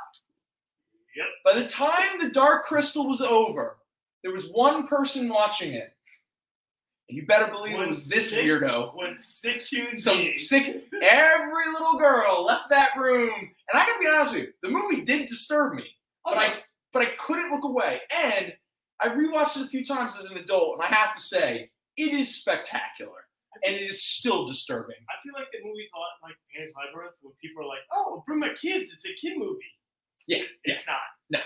Yep. By the time The Dark Crystal was over, there was one person watching it. And you better believe it was this weirdo. One sick human Some being. sick. Every little girl left that room. And I gotta be honest with you, the movie did disturb me. But I couldn't look away. And I rewatched it a few times as an adult, and I have to say, it is spectacular. And it is still disturbing. I feel like the movie's a lot like Pan's Labyrinth, where people are like, "Oh, bring my kids. It's a kid movie." Yeah. It's not. No.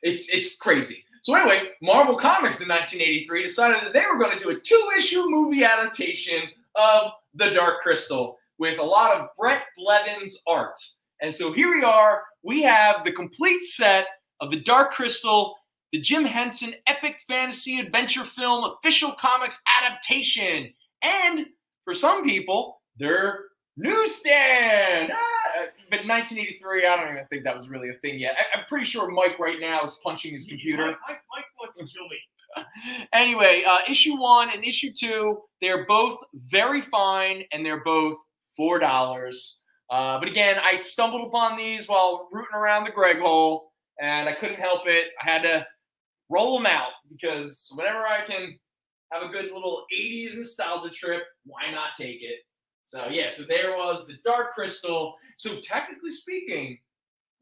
It's crazy. So anyway, Marvel Comics in 1983 decided that they were going to do a 2-issue movie adaptation of The Dark Crystal with a lot of Brett Blevins art. And so here we are. We have the complete set of The Dark Crystal, the Jim Henson epic fantasy adventure film official comics adaptation. And for some people, their newsstand. but 1983, I don't even think that was really a thing yet. I'm pretty sure Mike right now is punching his computer. Mike wants to kill me. Anyway, issue 1 and issue 2, they're both very fine, and they're both $4. But again, I stumbled upon these while rooting around the Greg hole, and I couldn't help it. I had to roll them out because whenever I can have a good little 80s nostalgia trip, why not take it? So yeah, so there was the Dark Crystal. So technically speaking,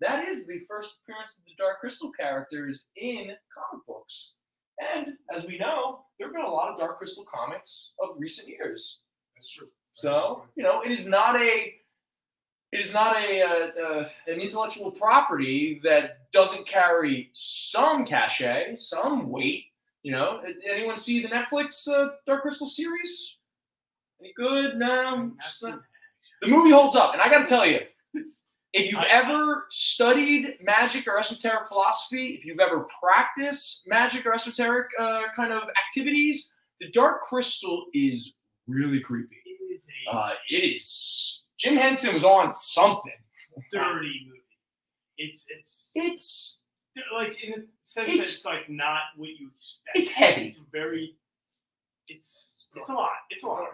that is the first appearance of the Dark Crystal characters in comic books. And as we know, there have been a lot of Dark Crystal comics of recent years. That's true. So, you know, it is not an intellectual property that doesn't carry some cachet, some weight. You know, did anyone see the Netflix Dark Crystal series? Any good? No. Just not. The movie holds up, and I got to tell you, if you've ever studied magic or esoteric philosophy, if you've ever practiced magic or esoteric kind of activities, the Dark Crystal is really creepy. It is. Jim Henson was on something. Dirty movie. It's like in a sense that it's like not what you expect. It's heavy. It's a lot. It's a lot.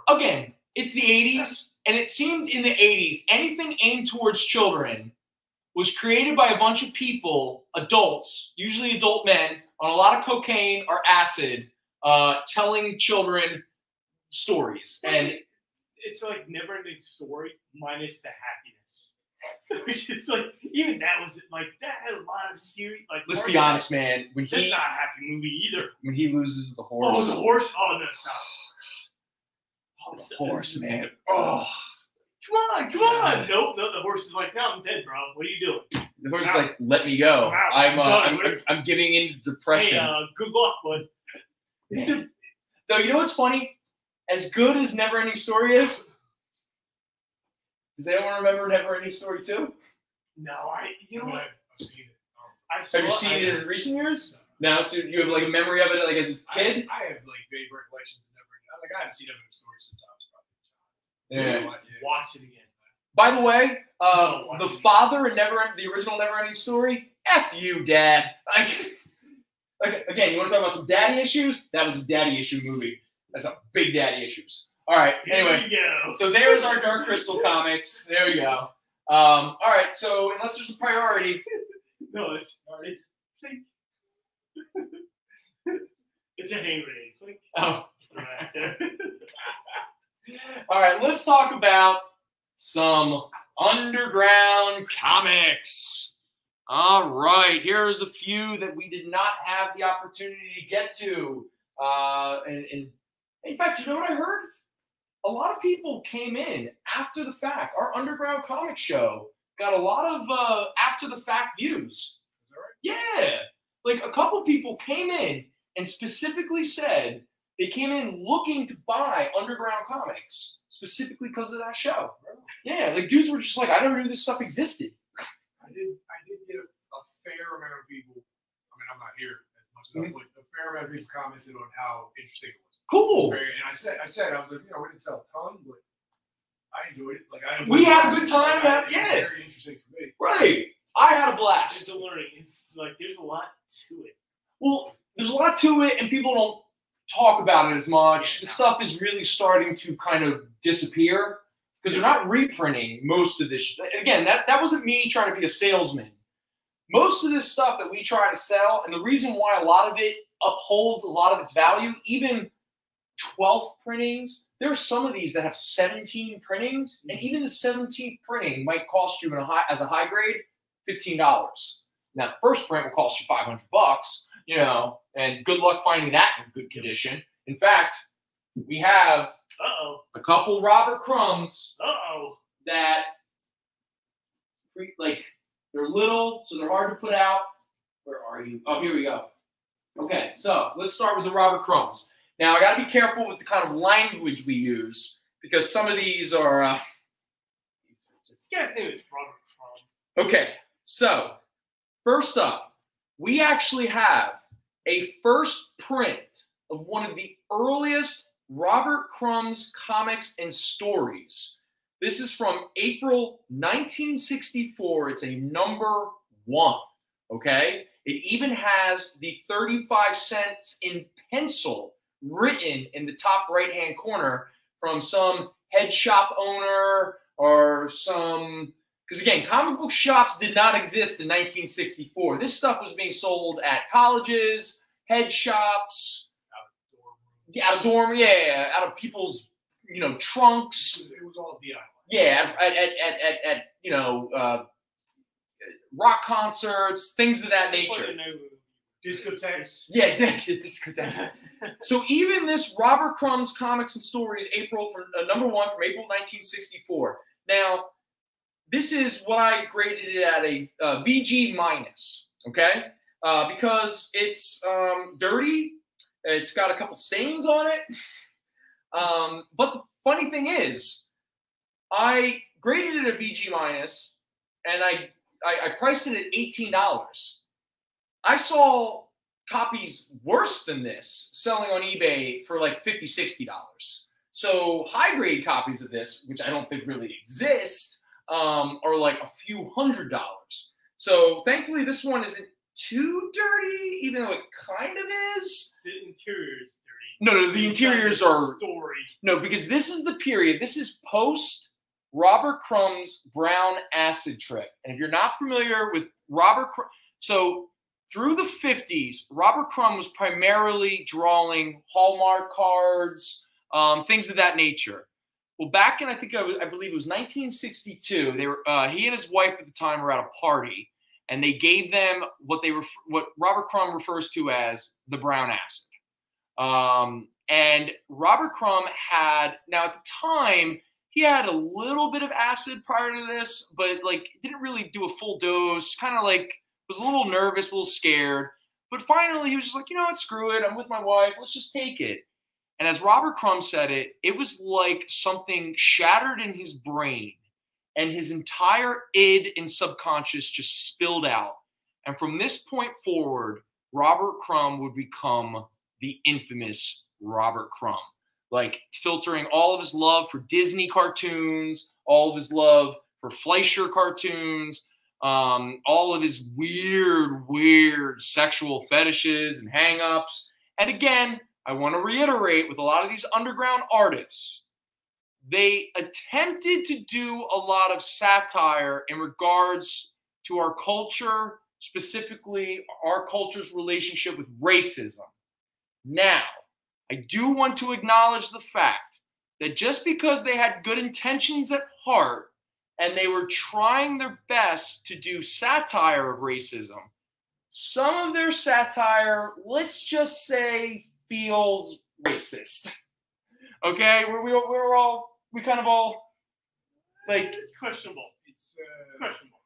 Again, it's the 80s, and it seemed in the 80s anything aimed towards children was created by a bunch of people, adults, usually adult men, on a lot of cocaine or acid, telling children stories. And it's like never-ending story minus the happiness. Which is like, even that was like, that had a lot of serious. Like, let's be honest, man. It's not a happy movie either. When he loses the horse. Oh, the horse. Oh no, stop. Oh, the horse, man. Oh, come on. Nope, no. The horse is like, no, I'm dead, bro. What are you doing? The horse is like, let me go. I'm giving in to depression. Hey, good luck, bud. Though, you know what's funny? As good as Never Ending Story is, does anyone remember Never Ending Story 2? No, you know what? I've seen it. Have you seen it in recent years? No, so you have like a memory of it like as a kid? I have like vague recollections of Never Ending. Like I haven't seen Never Ending Story since I was probably a child. Yeah. Watch it again. By the way, the father in the original Never Ending Story, F you, Dad. Like, again, you want to talk about some daddy issues? That was a daddy issue movie. That's some big daddy issues. All right. Anyway, so there's our Dark Crystal comics. There we go. All right. So unless there's a priority, no, it's Plink. It's a hand grenade. Plink. Oh. All right. Let's talk about some underground comics. All right. Here's a few that we did not have the opportunity to get to. And in fact, you know what I heard? A lot of people came in after the fact. Our underground comic show got a lot of after the fact views. Is that right? Yeah. Like a couple people came in and specifically said they came in looking to buy underground comics specifically because of that show. Yeah, like dudes were just like, I never knew this stuff existed. I did get a fair amount of people. I mean, I'm not here as much as but a fair amount of people commented on how interesting it was. Cool. And I said, I was like, you know, we didn't sell a ton, but I enjoyed it. Like we had a good time. Yeah. Very interesting for me. Right. I had a blast. It's a learning. It's like there's a lot to it. Well, there's a lot to it, and people don't talk about it as much. The stuff is really starting to kind of disappear because they're not reprinting most of this. Again, that wasn't me trying to be a salesman. Most of this stuff that we try to sell, and the reason why a lot of it upholds a lot of its value, even 12 printings, there are some of these that have 17 printings, and even the 17th printing might cost you as a high grade $15. Now, the first print will cost you $500, you know, and good luck finding that in good condition. In fact, we have a couple Robert Crumbs that, like, they're little, so they're hard to put out. Where are you? Oh, here we go. Okay, so let's start with the Robert Crumbs. Now, I got to be careful with the kind of language we use because some of these are. This guy's name is Robert Crumb. Okay, so first up, we actually have a first print of one of the earliest Robert Crumbs comics and stories. This is from April 1964. It's a #1, okay? It even has the 35 cents in pencil written in the top right-hand corner from some head shop owner or some, because again, comic book shops did not exist in 1964. This stuff was being sold at colleges, head shops, out of people's, trunks. It was all DIY. Yeah, at rock concerts, things of that nature. Discotheques. Yeah, discotheque. So even this Robert Crumb's Comics and Stories, April from #1 from April 1964. Now, this is what I graded it at a VG minus. Okay, because it's dirty. It's got a couple stains on it. But the funny thing is, I graded it a VG minus, and I priced it at $18. I saw copies worse than this selling on eBay for like $50, $60. So high grade copies of this, which I don't think really exist, are like a few $100s. So thankfully this one isn't too dirty, even though it kind of is. The interior is dirty. No, the interiors are... Story. No, because this is the period. This is post Robert Crumb's brown acid trip. And if you're not familiar with Robert Crumb, so through the 50s, Robert Crumb was primarily drawing Hallmark cards, things of that nature. Well, back in, I believe it was 1962, they were he and his wife at the time were at a party, and they gave them what Robert Crumb refers to as the brown acid. And Robert Crumb had, now at the time, he had a little bit of acid prior to this, but like didn't really do a full dose, kind of like was a little nervous, a little scared. But finally he was just like, you know what, screw it. I'm with my wife. Let's just take it. And as Robert Crumb said it, it was like something shattered in his brain and his entire id and subconscious just spilled out. And from this point forward, Robert Crumb would become the infamous Robert Crumb, like filtering all of his love for Disney cartoons, all of his love for Fleischer cartoons, all of his weird sexual fetishes and hang-ups. And again, I want to reiterate, with a lot of these underground artists, they attempted to do a lot of satire in regards to our culture, specifically our culture's relationship with racism. Now, I do want to acknowledge the fact that just because they had good intentions at heart and they were trying their best to do satire of racism, some of their satire, let's just say, feels racist. Okay, we kind of all like, it's questionable. It's questionable.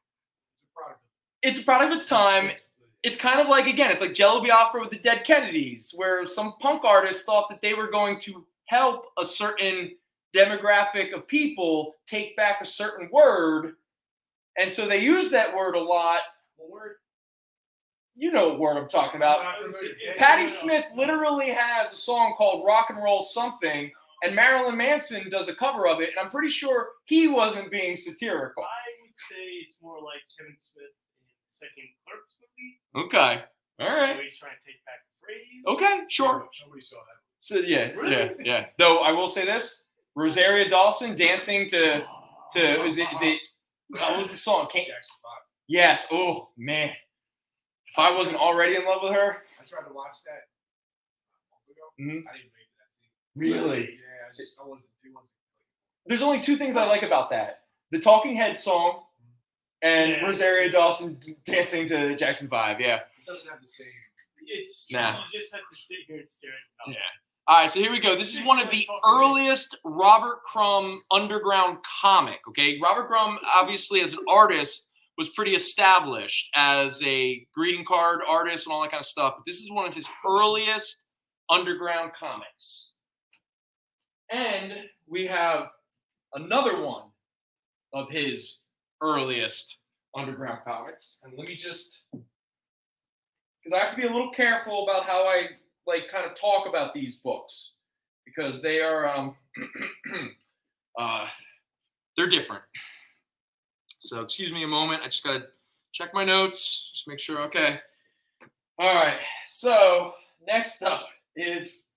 It's a product. It's a product of its time. It's kind of like, again, it's like Jello Biafra with the Dead Kennedys, where some punk artists thought that they were going to help a certain demographic of people take back a certain word, and so they use that word a lot. What word? You know what word I'm talking about. Patti Smith literally has a song called Rock and Roll Something, and Marilyn Manson does a cover of it, and I'm pretty sure he wasn't being satirical. I would say it's more like Kevin Smith in the second Clerks movie. Okay. All right. So he's trying to take back the phrase. Okay, sure. Nobody saw that. So yeah, Really? yeah. Though I will say this: Rosario Dawson dancing to is it what was the song? Jackson 5. Yes. Oh man, if I wasn't already in love with her. I tried to watch that a month ago. Mhm. I didn't make that scene. Really? Yeah, I wasn't. It wasn't. There's only two things I like about that: the Talking Heads song and Yeah. Rosario Dawson dancing to Jackson 5. Yeah. It doesn't have the same. It's Nah. You just have to sit here and stare at it. Yeah. All right, so here we go. This is one of the earliest Robert Crumb underground comic, okay? Robert Crumb, obviously, as an artist, was pretty established as a greeting card artist and all that kind of stuff. But this is one of his earliest underground comics. And we have another one of his earliest underground comics. And let me just, because I have to be a little careful about how I kind of talk about these books, because they are they're they're different. So excuse me a moment. I just got to check my notes. Just make sure. Okay. All right. So next up is,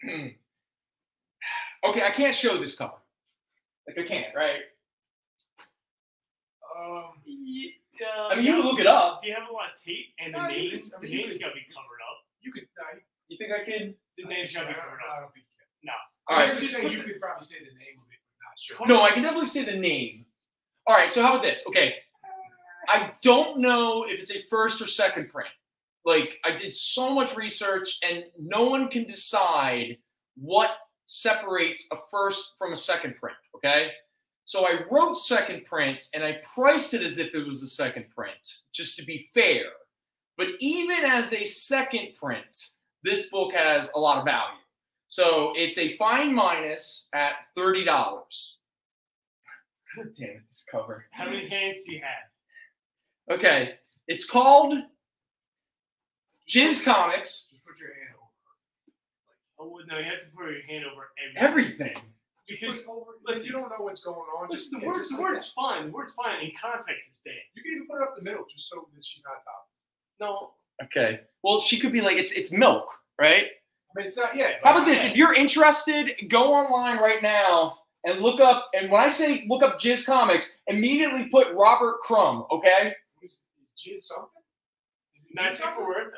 okay, I can't show this cover. Like I can't, right? I mean, you can look it up. Do you have a lot of tape and the names? The names got to be covered up. You could. You think I could? The names got to be covered I up. don't think you can. No. All right. I was just saying you could probably say the name of it, but not sure. No, I can definitely say the name. All right. So how about this? Okay. I don't know if it's a first or second print. Like, I did so much research, and no one can decide what separates a first from a second print, okay? So I wrote second print, and I priced it as if it was a second print, just to be fair. But even as a second print, this book has a lot of value. So it's a fine minus at $30. God damn it, this cover. How many hands do you have? Okay, it's called Jizz Comics. Just put your hand over. Oh, no, you have to put your hand over Everything. Because, Listen, you don't know what's going on. listen, Just the word's fine. The word's fine. In context, it's bad. You can even put it up the middle just so that she's not top. No. Okay. Well, she could be like, it's milk, right? I mean, it's not, yeah. How about this? If you're interested, go online right now and look up, and when I say look up Jizz Comics, immediately put Robert Crumb, okay? Is Jizz something? Nice for work.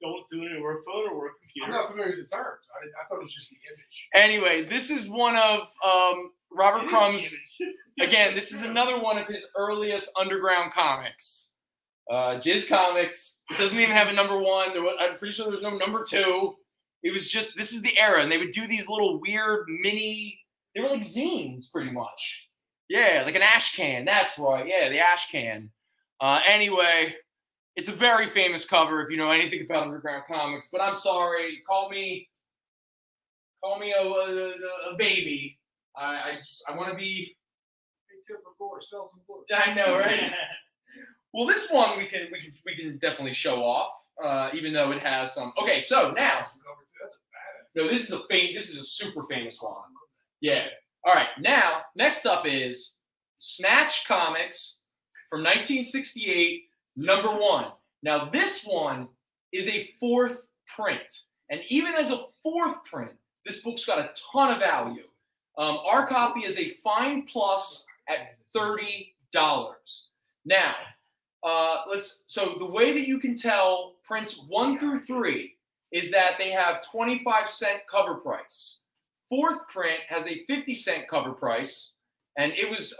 Don't do any work phone or work computer. I'm not familiar with the terms. I thought it was just the image. Anyway, this is one of Robert It is Crumb's, the image. again, this is another one of his earliest underground comics. Jizz Comics. It doesn't even have a number one. I'm pretty sure there was no number two. It was just, this was the era, and they would do these little weird mini, they were like zines, pretty much. Yeah, like an ash can. That's right. Yeah, the ash can. Anyway, it's a very famous cover if you know anything about underground comics. But I'm sorry, call me a baby. I want to be. Sell some books. I know, right? Well, this one we can definitely show off, even though it has some. Okay, so now. That's a badass. No, this is a super famous one. Yeah. All right. Now, next up is Snatch Comics from 1968, number one. Now, this one is a fourth print. And even as a fourth print, this book's got a ton of value. Our copy is a fine plus at $30. Now, so the way that you can tell prints 1 through 3 is that they have 25-cent cover price. Fourth print has a 50-cent cover price. And it was,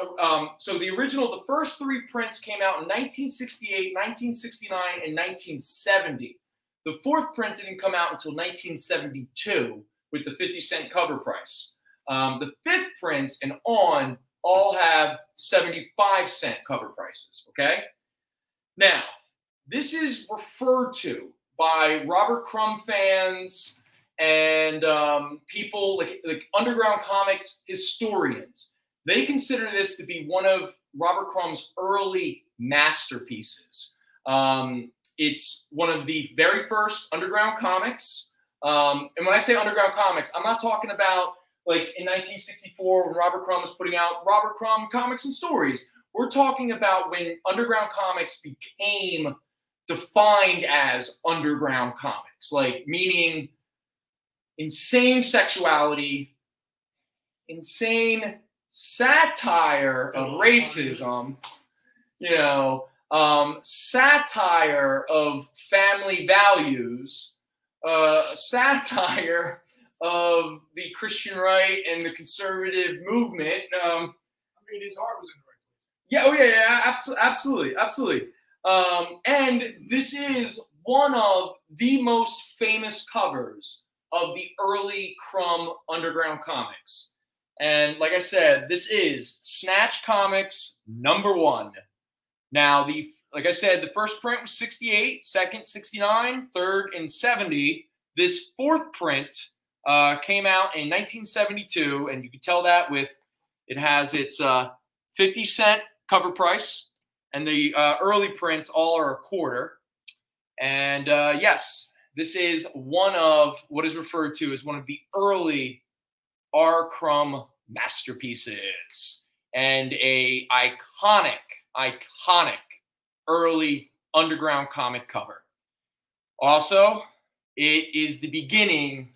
so the first 3 prints came out in 1968, 1969, and 1970. The fourth print didn't come out until 1972 with the 50-cent cover price. The fifth prints and on all have 75-cent cover prices, okay? Now, this is referred to by Robert Crumb fans and people like underground comics historians. They consider this to be one of Robert Crumb's early masterpieces. It's one of the very first underground comics. And when I say underground comics, I'm not talking about like in 1964 when Robert Crumb was putting out Robert Crumb Comics and Stories. We're talking about when underground comics became defined as underground comics, like meaning insane sexuality, insane satire of racism, you know, satire of family values, satire of the Christian right and the conservative movement. I mean, his heart was in the right place. Yeah, oh yeah, absolutely. And this is one of the most famous covers of the early Crumb underground comics. And like I said, this is Snatch Comics number 1. Now, like I said, the first print was 68, second 69, third in 70. This fourth print came out in 1972, and you can tell that with it has its 50-cent cover price, and the early prints all are a quarter. And yes, this is one of what is referred to as one of the early R. Crumb masterpieces and a iconic early underground comic cover. Also, it is the beginning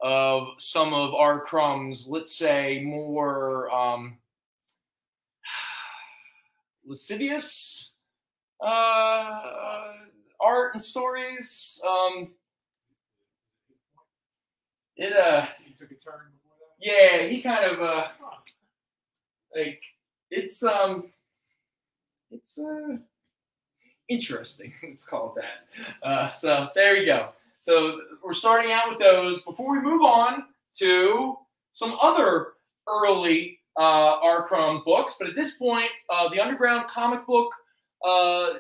of some of R. Crumb's, let's say, more lascivious art and stories. He took a turn before that. Yeah, he kind of like it's interesting. Let's call it that. So there you go. So we're starting out with those. Before we move on to some other early R. Crumb books, but at this point, the underground comic book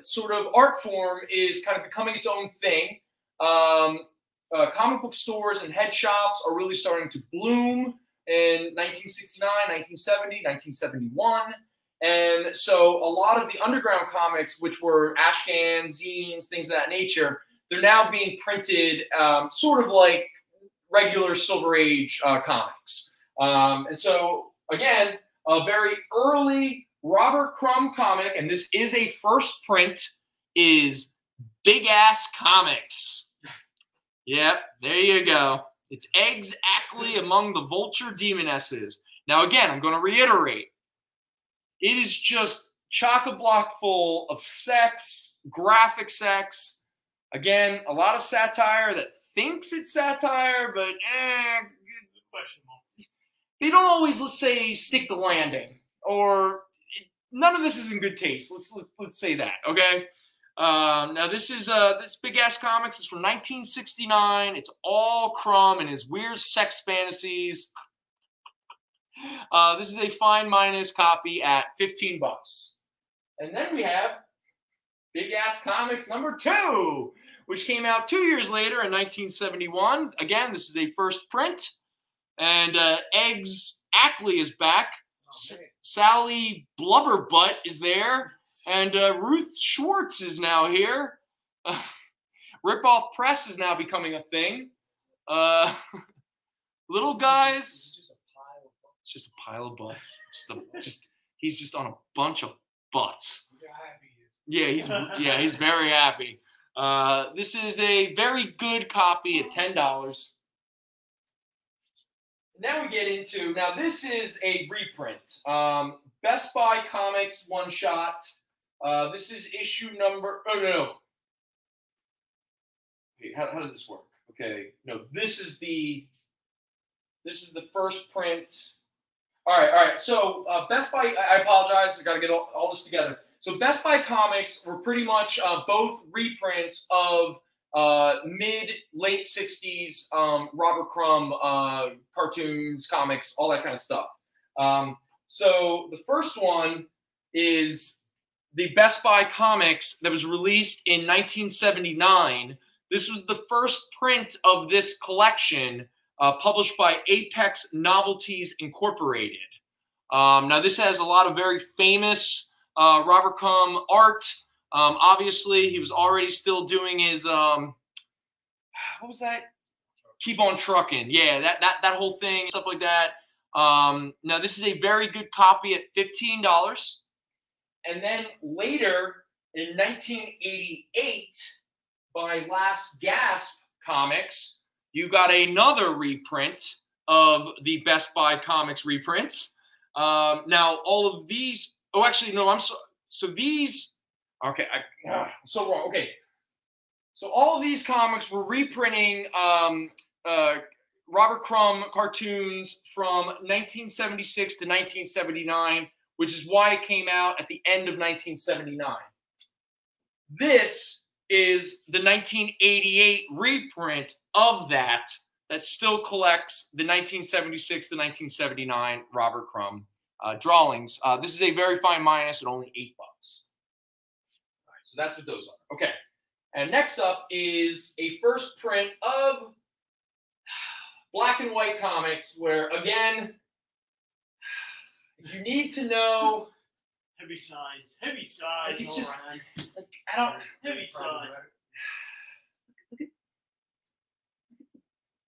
sort of art form is kind of becoming its own thing. Comic book stores and head shops are really starting to bloom in 1969, 1970, 1971. And so a lot of the underground comics, which were ashcan, zines, things of that nature, they're now being printed sort of like regular Silver Age comics. And so, again, a very early Robert Crumb comic, and this is a first print, is Big Ass Comics. Yep, there you go. It's Eggs Ackley among the Vulture Demonesses. Now, again, I'm going to reiterate. It is just chock-a-block full of sex, graphic sex. Again, a lot of satire that thinks it's satire, but questionable. They don't always, let's say, stick the landing, or none of this is in good taste. Let's say that, okay? Now this is this Big Ass Comics is from 1969. It's all Crumb and his weird sex fantasies. This is a fine minus copy at $15. And then we have Big Ass Comics number 2, which came out 2 years later in 1971. Again, this is a first print. And Eggs Ackley is back. Sally Blubberbutt is there. And Ruth Schwartz is now here. Rip-Off Press is now becoming a thing. Little guys. It's just a pile of butts. He's just on a bunch of butts. Yeah, he's very happy. This is a very good copy at $10. Now we get into, now this is a reprint. Best Buy Comics one shot. This is issue number, oh no. Okay, how does this work? Okay, no, this is the first print. All right. So Best Buy, I apologize. I got to get all this together. So Best Buy Comics were pretty much both reprints of mid-late 60s Robert Crumb cartoons, comics, all that kind of stuff. So the first one is the Best Buy Comics that was released in 1979. This was the first print of this collection published by Apex Novelties Incorporated. Now, this has a lot of very famous Robert Crumb art. Obviously, he was already still doing his, what was that? Keep on Trucking. Yeah, that whole thing, stuff like that. Now, this is a very good copy at $15. And then later, in 1988, by Last Gasp Comics, you got another reprint of the Best Buy Comics reprints. Now, all of these, oh, actually, no, I'm sorry. So these, okay, I'm so wrong. Okay. So all of these comics were reprinting Robert Crumb cartoons from 1976 to 1979, which is why it came out at the end of 1979. This is the 1988 reprint of that still collects the 1976 to 1979 Robert Crumb drawings. This is a very fine minus at only $8. All right, so that's what those are. Okay. And next up is a first print of black and white comics where, again, you need to know. Heavy size. Like it's just, around. like, I don't. Heavy size. Look at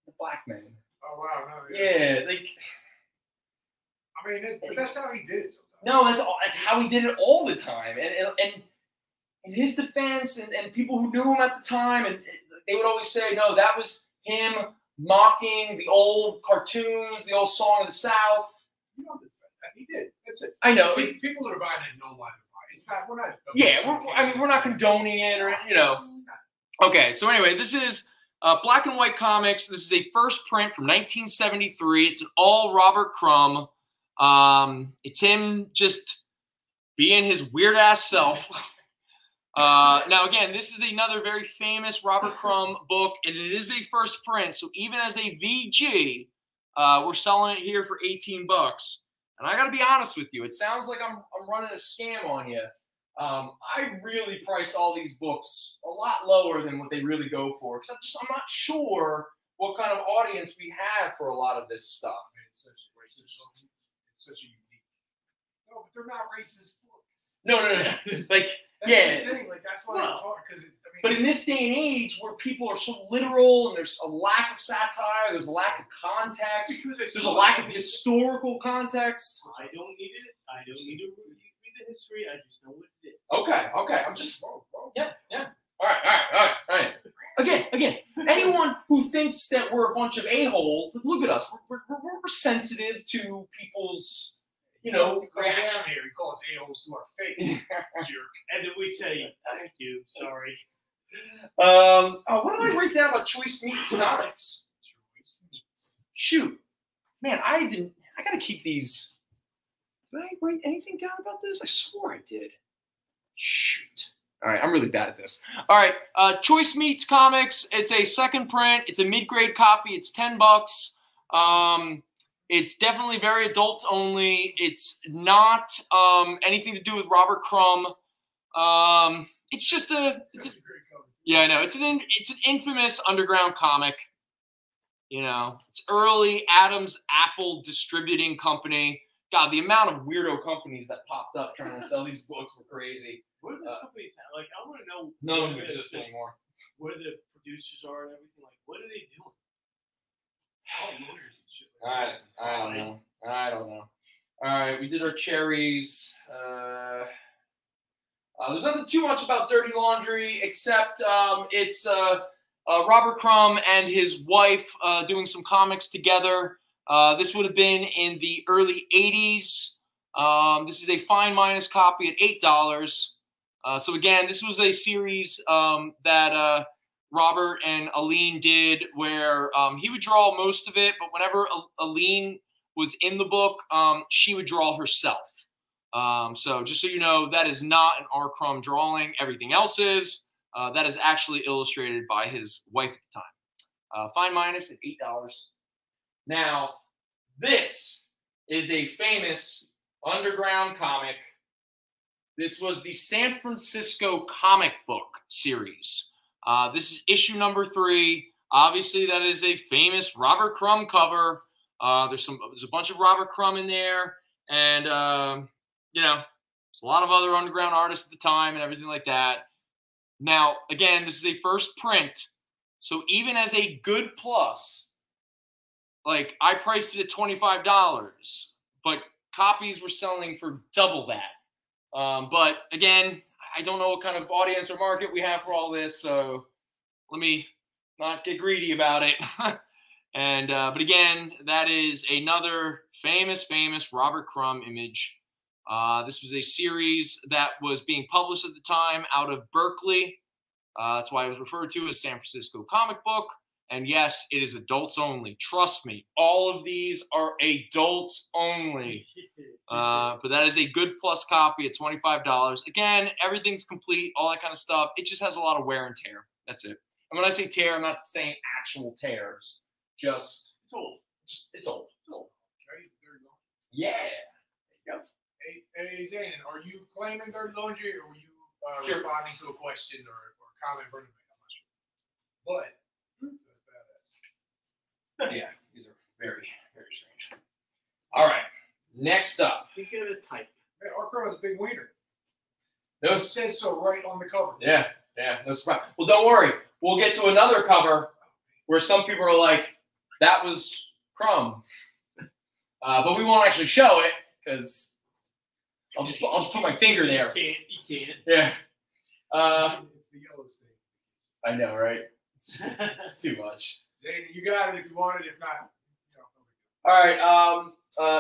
the black man. Oh, wow. No, Yeah, like, I mean, but that's how he did it sometimes. No, that's how he did it all the time. And in his defense, and people who knew him at the time, and they would always say, no, that was him mocking the old cartoons, the old Song of the South. You don't defend that. He did. That's it. I know. People that are buying it know why they're buying it. It's not. We're not. Yeah, we're not condoning it, or Okay, so anyway, this is black and white comics. This is a first print from 1973. It's an all Robert Crumb. It's him just being his weird ass self. Now, again, this is another very famous Robert Crumb book, and it is a first print. So even as a VG, we're selling it here for $18. And I got to be honest with you, it sounds like I'm running a scam on you. I really priced all these books a lot lower than what they really go for, because I'm not sure what kind of audience we have for a lot of this stuff. It's such a unique. No, but they're not racist books. No. Like, that's yeah. the thing. Like, that's why it's hard. Because but in this day and age, where people are so literal, and there's a lack of satire, there's a lack of context, there's a lack of historical context. I don't need it. I don't need to read the history. I just know what it is. Okay. I'm just, yeah. All right. Again, anyone who thinks that we're a bunch of a-holes, look at us. We're sensitive to people's, reaction. down here, he calls a-holes to our face, jerk. And then we say, thank you, sorry. What did I write down about Choice Meats comics? Choice Meats. Shoot. Man, I gotta keep these. Did I write anything down about this? I swore I did. Shoot. All right, I'm really bad at this. All right, Choice Meats Comics. It's a second print. It's a mid-grade copy. It's $10. It's definitely very adults only. It's not anything to do with Robert Crumb. It's just yeah, I know. It's an infamous underground comic. It's early Adam's Apple Distributing Company. God, the amount of weirdo companies that popped up trying to sell these books were crazy. What are the companies now? Like, I want to know. None of them exist anymore. Where the producers are and everything. Like, what are they doing? All lawyers and shit. I don't know. All right, we did our cherries. There's nothing too much about Dirty Laundry, except it's Robert Crumb and his wife doing some comics together. This would have been in the early 80s. This is a fine minus copy at $8. So again, this was a series that Robert and Aline did, where he would draw most of it, but whenever Aline was in the book, she would draw herself. So just so you know, that is not an R. Crumb drawing. Everything else is. That is actually illustrated by his wife at the time. Fine minus at $8. Now, this is a famous underground comic. This was the San Francisco comic book series. This is issue number 3. Obviously, that is a famous Robert Crumb cover. There's a bunch of Robert Crumb in there, and there's a lot of other underground artists at the time and everything like that. Now, again, this is a first print, so even as a good plus, like, I priced it at $25, but copies were selling for double that. But again, I don't know what kind of audience or market we have for all this, so let me not get greedy about it. And but again, that is another famous Robert Crumb image. This was a series that was being published at the time out of Berkeley. That's why it was referred to as San Francisco Comic Book. And yes, it is adults only. Trust me, all of these are adults only. But that is a good plus copy at $25. Again, everyth's complete, all that kind of stuff. It just has a lot of wear and tear. That's it. And when I say tear, I'm not saying actual tears. Just it's old. It's old. Right? Dirty Laundry. Yeah. There you go. Hey, Zayn, are you claiming Dirty Laundry, or were you responding to a question or comment Brendon made? I'm not sure. But yeah, these are very strange. All right, next up. He's got a type. Hey, our girl has a big wiener. It says so right on the cover. Yeah, no surprise. Well, don't worry. We'll get to another cover where some people are like, that was Crumb. But we won't actually show it because I'll just put my finger there. You can't. Yeah. It's the yellow stain. I know, right? It's too much. Zane, you got it if you want it. If not, All right.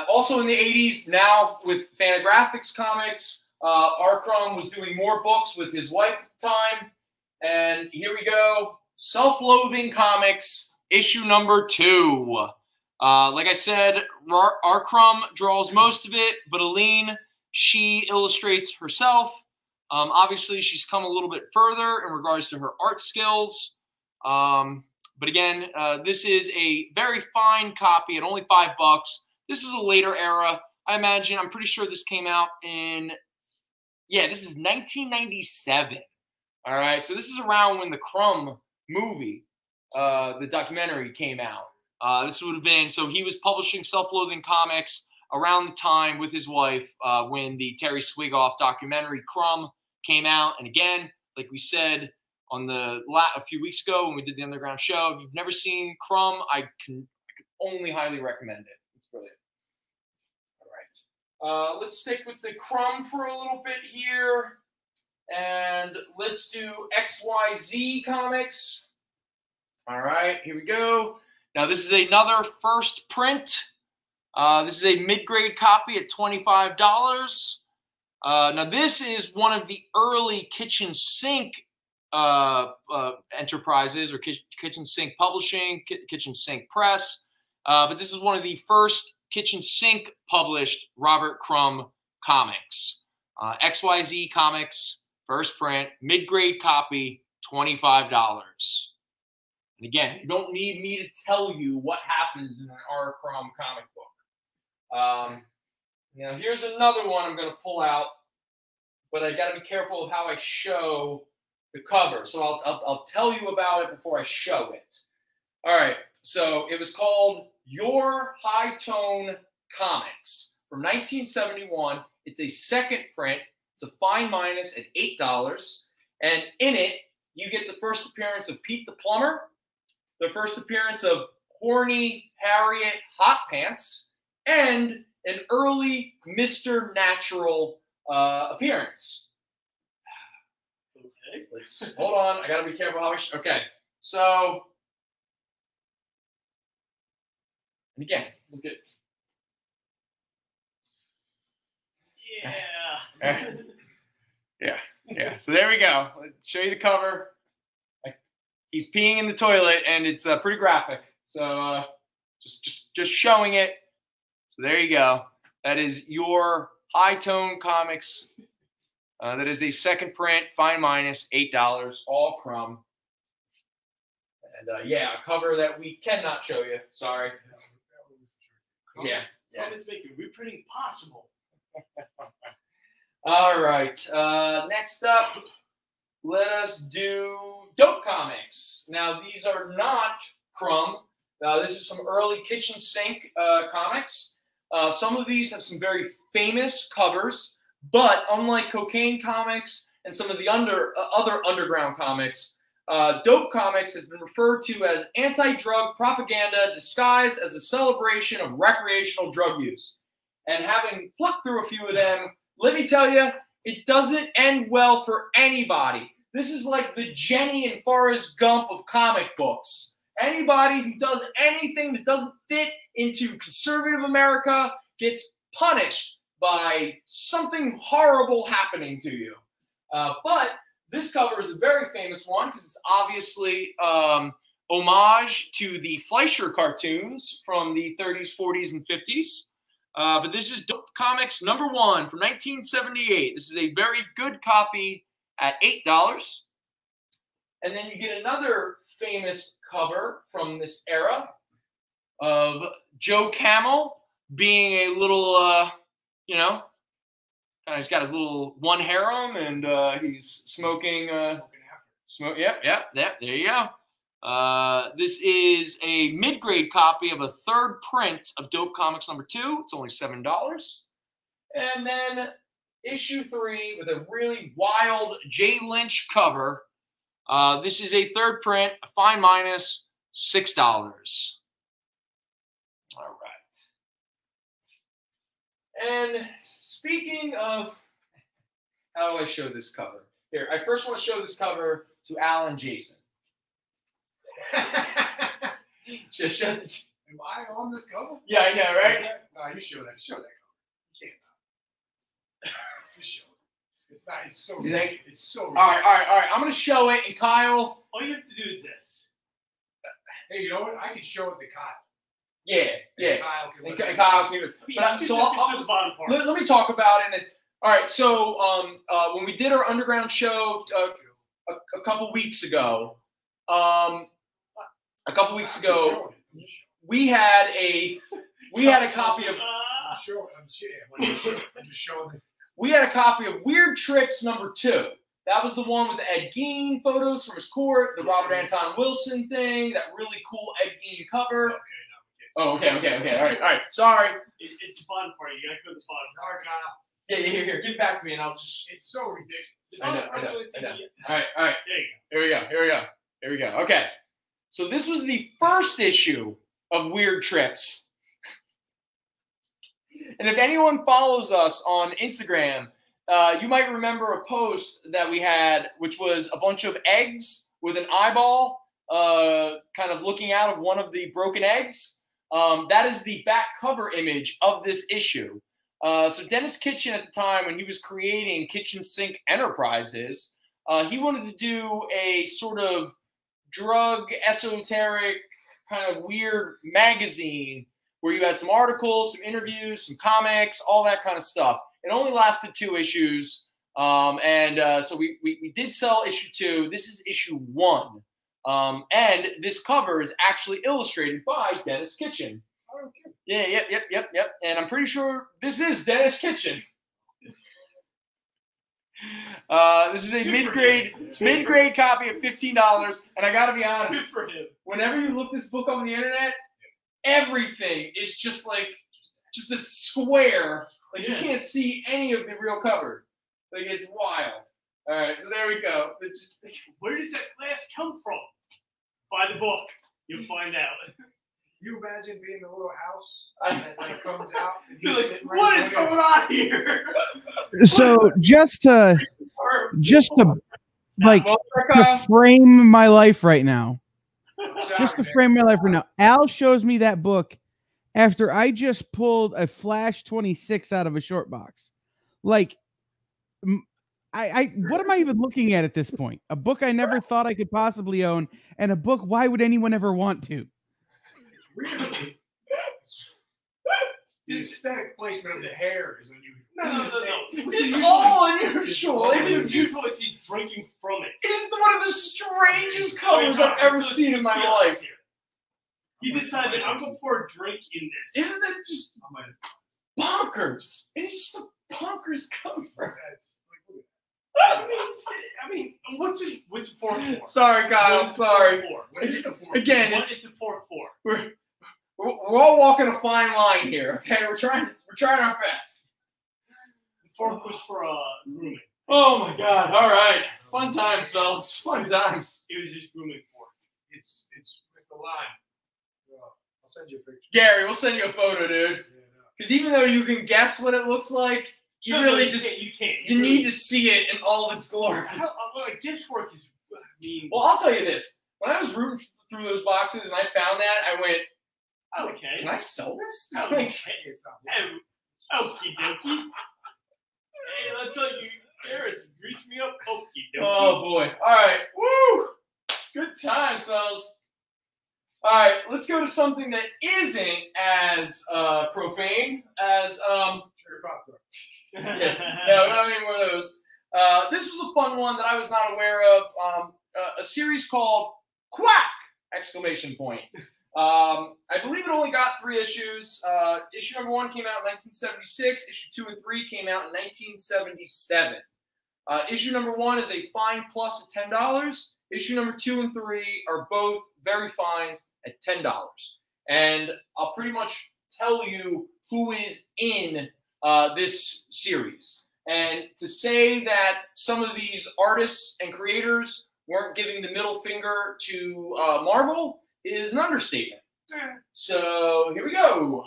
Also in the 80s, now with Fantagraphics Comics, R. Crumb was doing more books with his wife at the time. And here we go. Self-Loathing Comics, issue number 2. Like I said, R. Crumb draws most of it, but Aline, she illustrates herself. Obviously, she's come a little bit further in regards to her art skills. But again, this is a very fine copy at only $5. This is a later era. I imagine, I'm pretty sure this came out in, yeah, this is 1997. All right, so this is around when the Crumb movie, the documentary, came out. This would have been, so he was publishing Self-Loathing Comics around the time with his wife when the Terry Swigoff documentary Crumb came out. And again, like we said on a few weeks ago when we did the Underground show, if you've never seen Crumb, I can only highly recommend it. It's brilliant. All right. Let's stick with the Crumb for a little bit here. And let's do XYZ Comics. All right, here we go. Now, this is another first print. This is a mid-grade copy at $25. Now, this is one of the early kitchen sink enterprises, or kitchen sink publishing, kitchen sink press. But this is one of the first kitchen sink published Robert Crumb comics. XYZ Comics, first print, mid-grade copy, $25. And again, you don't need me to tell you what happens in an R. Crumb comic book. Now, here's another one I'm going to pull out, but I got to be careful of how I show the cover. So I'll tell you about it before I show it. All right. So it was called Your High Tone Comics from 1971. It's a second print. It's a fine minus at $8. And in it, you get the first appearance of Pete the Plumber, the first appearance of Horny Harriet Hot Pants, and an early Mr. Natural appearance. Okay, let's hold on. I gotta be careful how I okay. So, and again, look at. Yeah. Yeah. So there we go. Let's show you the cover. He's peeing in the toilet, and it's pretty graphic. So just showing it. So there you go. That is Your High Tone Comics. That is a second print, fine minus, $8, all Crumb. And yeah, a cover that we cannot show you. Sorry. Yeah. Crumb is making reprinting possible. All right. Next up, let us do Dope Comics. Now, these are not Crumb. This is some early kitchen sink comics. Some of these have some very famous covers, but unlike Cocaine Comics and some of the other underground comics, Dope Comics has been referred to as anti-drug propaganda disguised as a celebration of recreational drug use. And having flipped through a few of them, let me tell you, it doesn't end well for anybody. This is like the Jenny and Forrest Gump of comic books. Anybody who does anything that doesn't fit into conservative America gets punished by something horrible happening to you. But this cover is a very famous one because it's obviously homage to the Fleischer cartoons from the 30s, 40s, and 50s. But this is Dope Comics #1 from 1978. This is a very good copy at $8. And then you get another famous cover from this era of Joe Camel being a little, you know, he's got his little one harem and he's smoking. Yep, there you go. This is a mid-grade copy of a third print of Dope Comics #2. It's only $7. And then issue 3 with a really wild Jay Lynch cover. This is a third print, a fine minus, $6. All right. And speaking of how do I show this cover? Here, I first want to show this cover to Al and Jason. Just show the. Am I on this cover? Yeah, I know, right? No, you show that. Show that cover. You can't. Just show it. It's not. It's so. You think? It's so. All right. I'm gonna show it, and Kyle. All you have to do is this. Hey, you know what? I can show it to Kyle. Yeah. Kyle can. And Kyle can. Yeah, So the bottom part. let me talk about it. And then, all right. So when we did our underground show a couple weeks ago, we had a copy of. I'm just showing it. We had a copy of Weird Trips #2. That was the one with the Ed Gein photos from his court, the Robert Anton Wilson thing, that really cool Ed Gein cover. Okay. Oh, okay. All right. Sorry. It's the bottom part. You gotta go to the bottom. All right, Kyle. Yeah. Here. Give it back to me, and I'll just. It's so ridiculous. I know. All right. There you go. Here we go. Okay. So this was the first issue of Weird Trips. And if anyone follows us on Instagram, you might remember a post that we had, which was a bunch of eggs with an eyeball kind of looking out of one of the broken eggs. That is the back cover image of this issue. So Dennis Kitchen at the time, when he was creating Kitchen Sink Enterprises, he wanted to do a sort of drug, esoteric, kind of weird magazine where you had some articles, some interviews, some comics, all that kind of stuff. It only lasted 2 issues, so we did sell issue 2. This is issue 1, and this cover is actually illustrated by Dennis Kitchen. Yeah, yep. And I'm pretty sure this is Dennis Kitchen. This is a mid-grade copy of $15, and I got to be honest. Good for him. Whenever you look this book on the internet, everything is just a square. Like you can't see any of the real cover. Like it's wild. All right, so there we go. Where does that glass come from? Buy the book. You'll find out. You imagine being in a little house and it comes out. And You're he's like, sitting right what there. is going on here? So just to frame my life right now. Just to frame my life right now. Al shows me that book after I just pulled a Flash 26 out of a short box. Like, what am I even looking at this point? A book I never thought I could possibly own, and a book why would anyone ever want to? Really? The aesthetic placement of the hair is unusual. No. It's all unusual. It is usual as he's drinking from it. It is one of the strangest covers I've ever seen in my life. He decided, I'm going to pour a drink in this. Isn't it just bonkers? It is just a bonkers cover. I mean, what's it for? Sorry, Kyle. Sorry. What is the fork? Again, What is the fork for? we're all walking a fine line here. Okay, we're trying our best. The fork was for grooming. Oh my God! All right, fun times, fellas. Fun times. It was his grooming fork. It's the line. I'll send you a picture. Gary, we'll send you a photo, dude. Because even though you can guess what it looks like, you you need to see it in all of its glory. A gift fork is. I mean, well, I'll tell you this. When I was rooting through those boxes and I found that, I went, okay. Can I sell this? Okay. It's not. Okie dokie. Hey, let's tell you, Harris, grease me up. Okie dokie. Oh boy. All right. Woo! Good times, fellas. All right, let's go to something that isn't as profane as yeah, no, not any more of those. This was a fun one that I was not aware of. A series called Quack! Exclamation point. I believe it only got 3 issues. Issue number 1 came out in 1976. Issue 2 and 3 came out in 1977. Issue number 1 is a fine plus at $10. Issue number 2 and 3 are both very fines at $10. And I'll pretty much tell you who is in this series. And to say that some of these artists and creators weren't giving the middle finger to Marvel is an understatement. So here we go.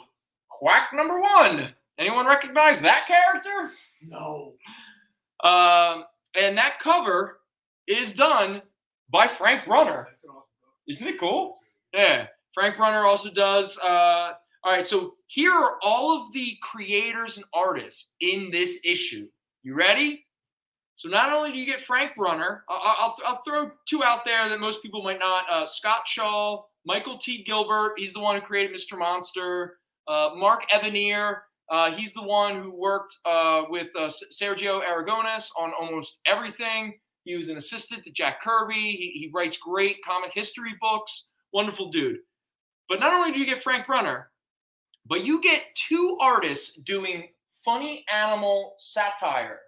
Quack number 1. Anyone recognize that character? No. And that cover is done by Frank Brunner. That's an awesome book. Isn't it cool? Yeah. Frank Brunner also does. All right, so here are all of the creators and artists in this issue. You ready? So not only do you get Frank Brunner, I'll throw two out there that most people might not. Scott Shaw, Michael T. Gilbert, he's the one who created Mr. Monster. Mark Evanier, he's the one who worked with Sergio Aragones on almost everything. He was an assistant to Jack Kirby. He writes great comic history books. Wonderful dude. But not only do you get Frank Brunner, but you get two artists doing funny animal satire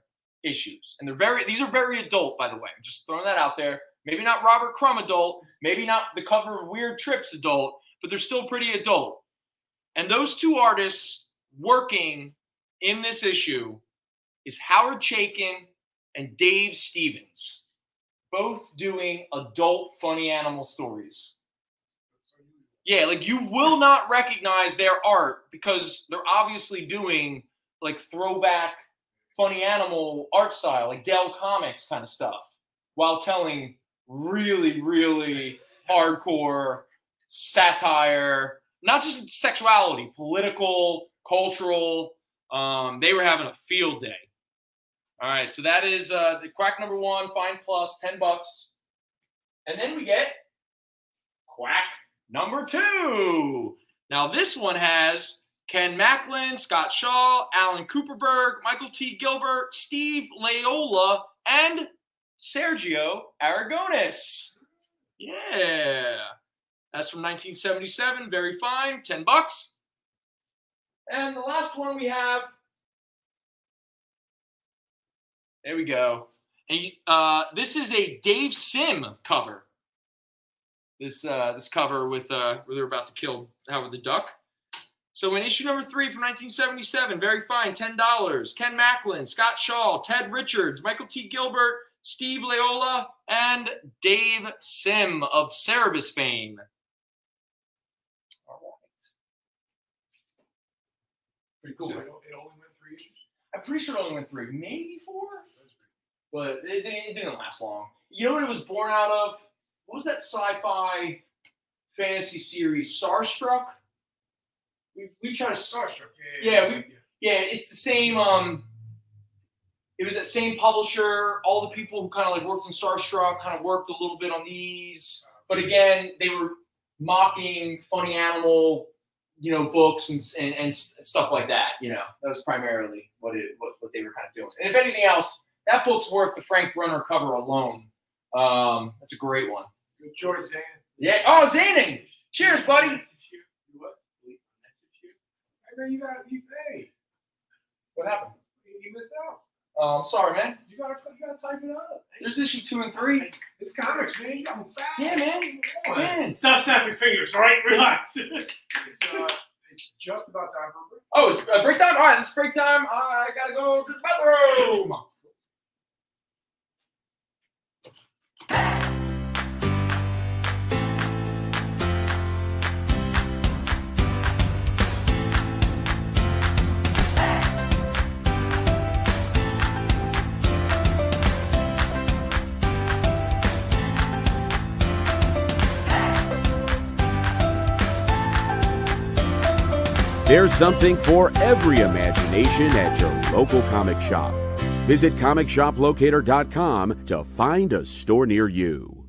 issues. And these are very adult, by the way. I'm just throwing that out there. Maybe not Robert Crumb adult, maybe not the cover of Weird Trips adult, but they're still pretty adult. And those two artists working in this issue is Howard Chaykin and Dave Stevens, both doing adult funny animal stories. Yeah, like you will not recognize their art because they're obviously doing like throwback funny animal art style, like Dell Comics kind of stuff, while telling really, really hardcore satire, not just sexuality, political, cultural. They were having a field day. All right, so that is the Quack number 1, Fine Plus, $10. And then we get Quack number 2. Now this one has Ken Macklin, Scott Shaw, Alan Cooperberg, Michael T. Gilbert, Steve Laiola, and Sergio Aragones. Yeah. That's from 1977. Very fine. $10. And the last one we have. There we go. And this is a Dave Sim cover. This cover with where they're about to kill Howard the Duck. So in issue number 3 from 1977, very fine, $10. Ken Macklin, Scott Shaw, Ted Richards, Michael T. Gilbert, Steve Laiola, and Dave Sim of Cerebus fame. All right. Pretty cool. So it only went 3 issues? I'm pretty sure it only went 3, maybe 4, but it didn't last long. You know what it was born out of? What was that sci-fi fantasy series, Starstruck? We tried to Starstruck. Yeah, it's the same. It was that same publisher. All the people who kind of like worked on Starstruck kind of worked a little bit on these, but again, they were mocking funny animal, books and stuff like that. That was primarily what they were kind of doing. And if anything else, that book's worth the Frank Brunner cover alone. That's a great one. Good choice, Zane. Yeah. Oh, Zaning. Cheers, buddy. What? I know you got. Hey, What happened? you missed out. I'm sorry, man. You gotta type it up. There's issue 2 and 3. It's comics, man. You got them fast. Yeah, man. Come on. Man. Stop snapping fingers, all right? Relax. It's just about time for a break. Oh, it's break time? All right, it's break time. I got to go to the bathroom. There's something for every imagination at your local comic shop. Visit comicshoplocator.com to find a store near you.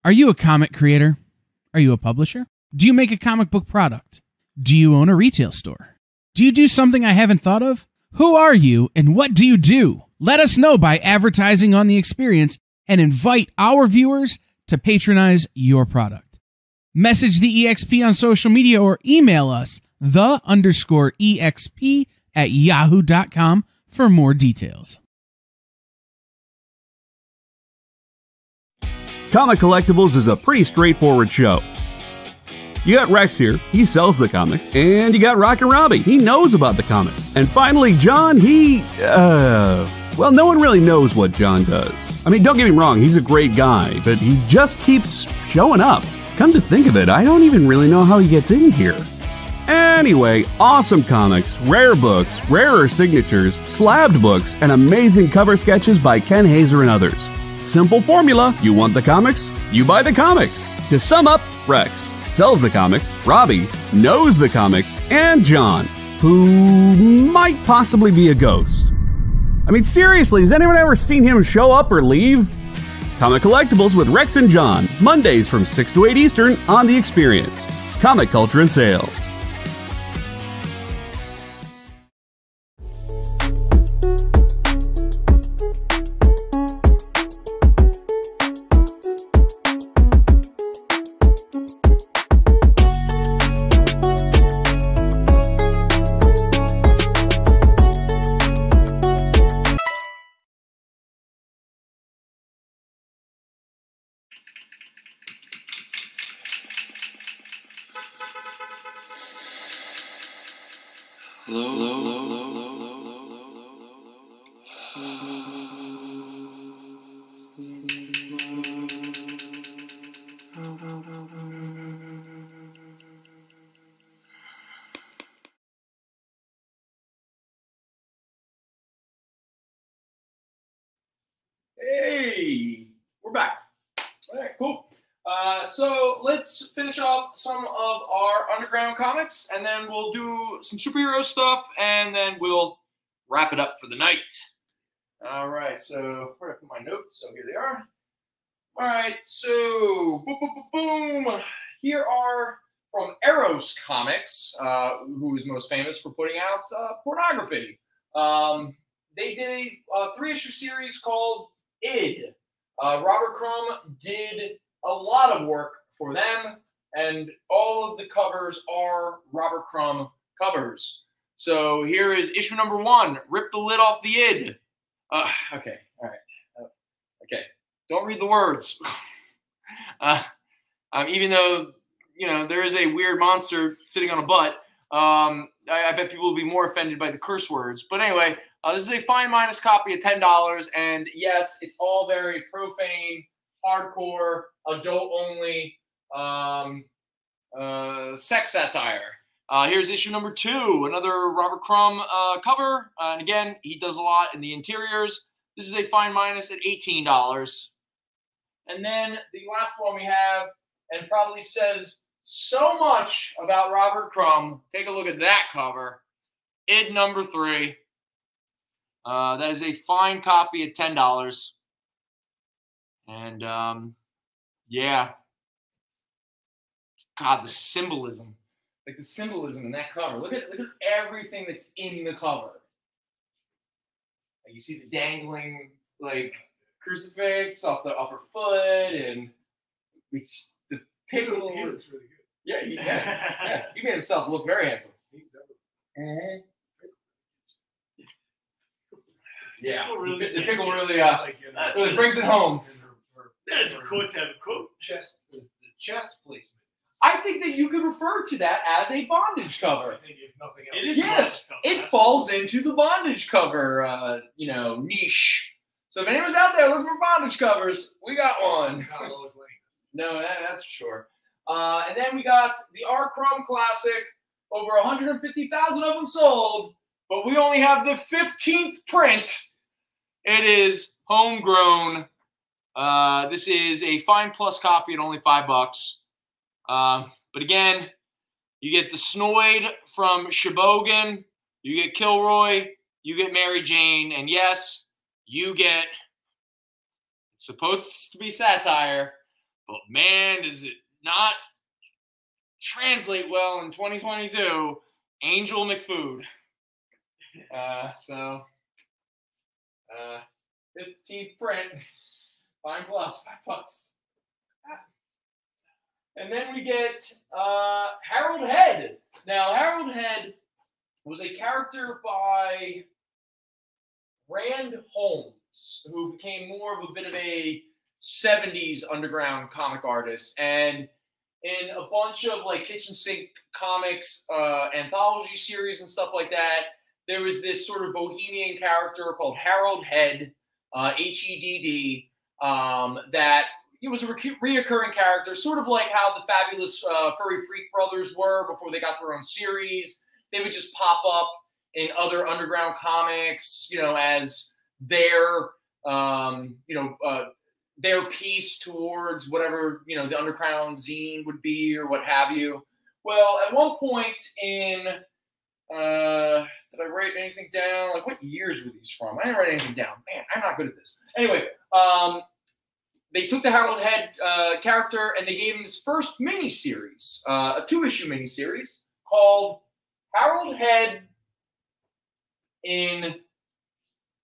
Are you a comic creator? Are you a publisher? Do you make a comic book product? Do you own a retail store? Do you do something I haven't thought of? Who are you and what do you do? Let us know by advertising on the experience and invite our viewers to patronize your product. Message the EXP on social media or email us _EXP@yahoo.com for more details. Comic Collectibles is a pretty straightforward show. You got Rex here, he sells the comics, and you got Rockin' Robbie, he knows about the comics. And finally, John, well, no one really knows what John does. I mean, don't get me wrong, he's a great guy, but he just keeps showing up. Come to think of it, I don't even really know how he gets in here. Anyway, awesome comics, rare books, rarer signatures, slabbed books, and amazing cover sketches by Ken Hazer and others. Simple formula: you want the comics, you buy the comics. To sum up, Rex sells the comics, Robbie knows the comics, and John, who might possibly be a ghost. I mean, seriously, has anyone ever seen him show up or leave? Comic Collectibles with Rex and John, Mondays from 6 to 8 Eastern on The Experience. Comic Culture and Sales. Hey, we're back. All right, cool. So let's finish off some of our underground comics, and then we'll do some superhero stuff, and then we'll wrap it up for the night. All right, so where did I put my notes? So here they are. All right, so boom, boom, boom, boom. Here are from Eros Comics, who is most famous for putting out pornography. They did a 3-issue series called Id. Robert Crumb did a lot of work for them, and all of the covers are Robert Crumb covers. So here is issue number 1, Rip the Lid Off the Id. Okay, all right. Okay, don't read the words. Even though, you know, there is a weird monster sitting on a butt, I bet people will be more offended by the curse words. But anyway, this is a fine minus copy of $10, and yes, it's all very profane, hardcore, adult-only sex satire. Here's issue number 2, another Robert Crumb cover. And again, he does a lot in the interiors. This is a fine minus at $18. And then the last one we have, and probably says so much about Robert Crumb. Take a look at that cover. Id number 3. That is a fine copy at $10. And yeah. God, the symbolism. Like the symbolism in that cover. Look at everything that's in the cover. Like you see the dangling like crucifix off her foot, and the pickle. He looks really good. Yeah, yeah. He made himself look very handsome. Yeah, the pickle really really brings it home. That is a quote to have a quote. The chest placement. I think that you could refer to that as a bondage cover. I think if nothing else. Yes, it falls into the bondage cover, niche. So if anyone's out there looking for bondage covers, we got one. No, that's for sure. And then we got the R. Crumb Classic. Over 150,000 of them sold, but we only have the 15th print. It is homegrown. This is a fine plus copy at only $5. But again, you get the Snoid from Shebogan, you get Kilroy, you get Mary Jane, and yes, you get, it's supposed to be satire, but man, does it not translate well in 2022, Angel McFood. 15th print, fine plus, $5. And then we get Harold Head. Now, Harold Head was a character by Rand Holmes, who became more of a bit of a 70s underground comic artist. And in a bunch of like kitchen sink comics, anthology series and stuff like that, there was this sort of bohemian character called Harold Head, H-E-D-D, that he was a reoccurring character, sort of like how the fabulous Furry Freak Brothers were before they got their own series. They would just pop up in other underground comics, you know, as their, their piece towards whatever, you know, the underground zine would be or what have you. Well, at one point in, did I write anything down? Like, what years were these from? I didn't write anything down. Man, I'm not good at this. Anyway, they took the Harold Head character and they gave him his first miniseries, a 2-issue miniseries called Harold Head in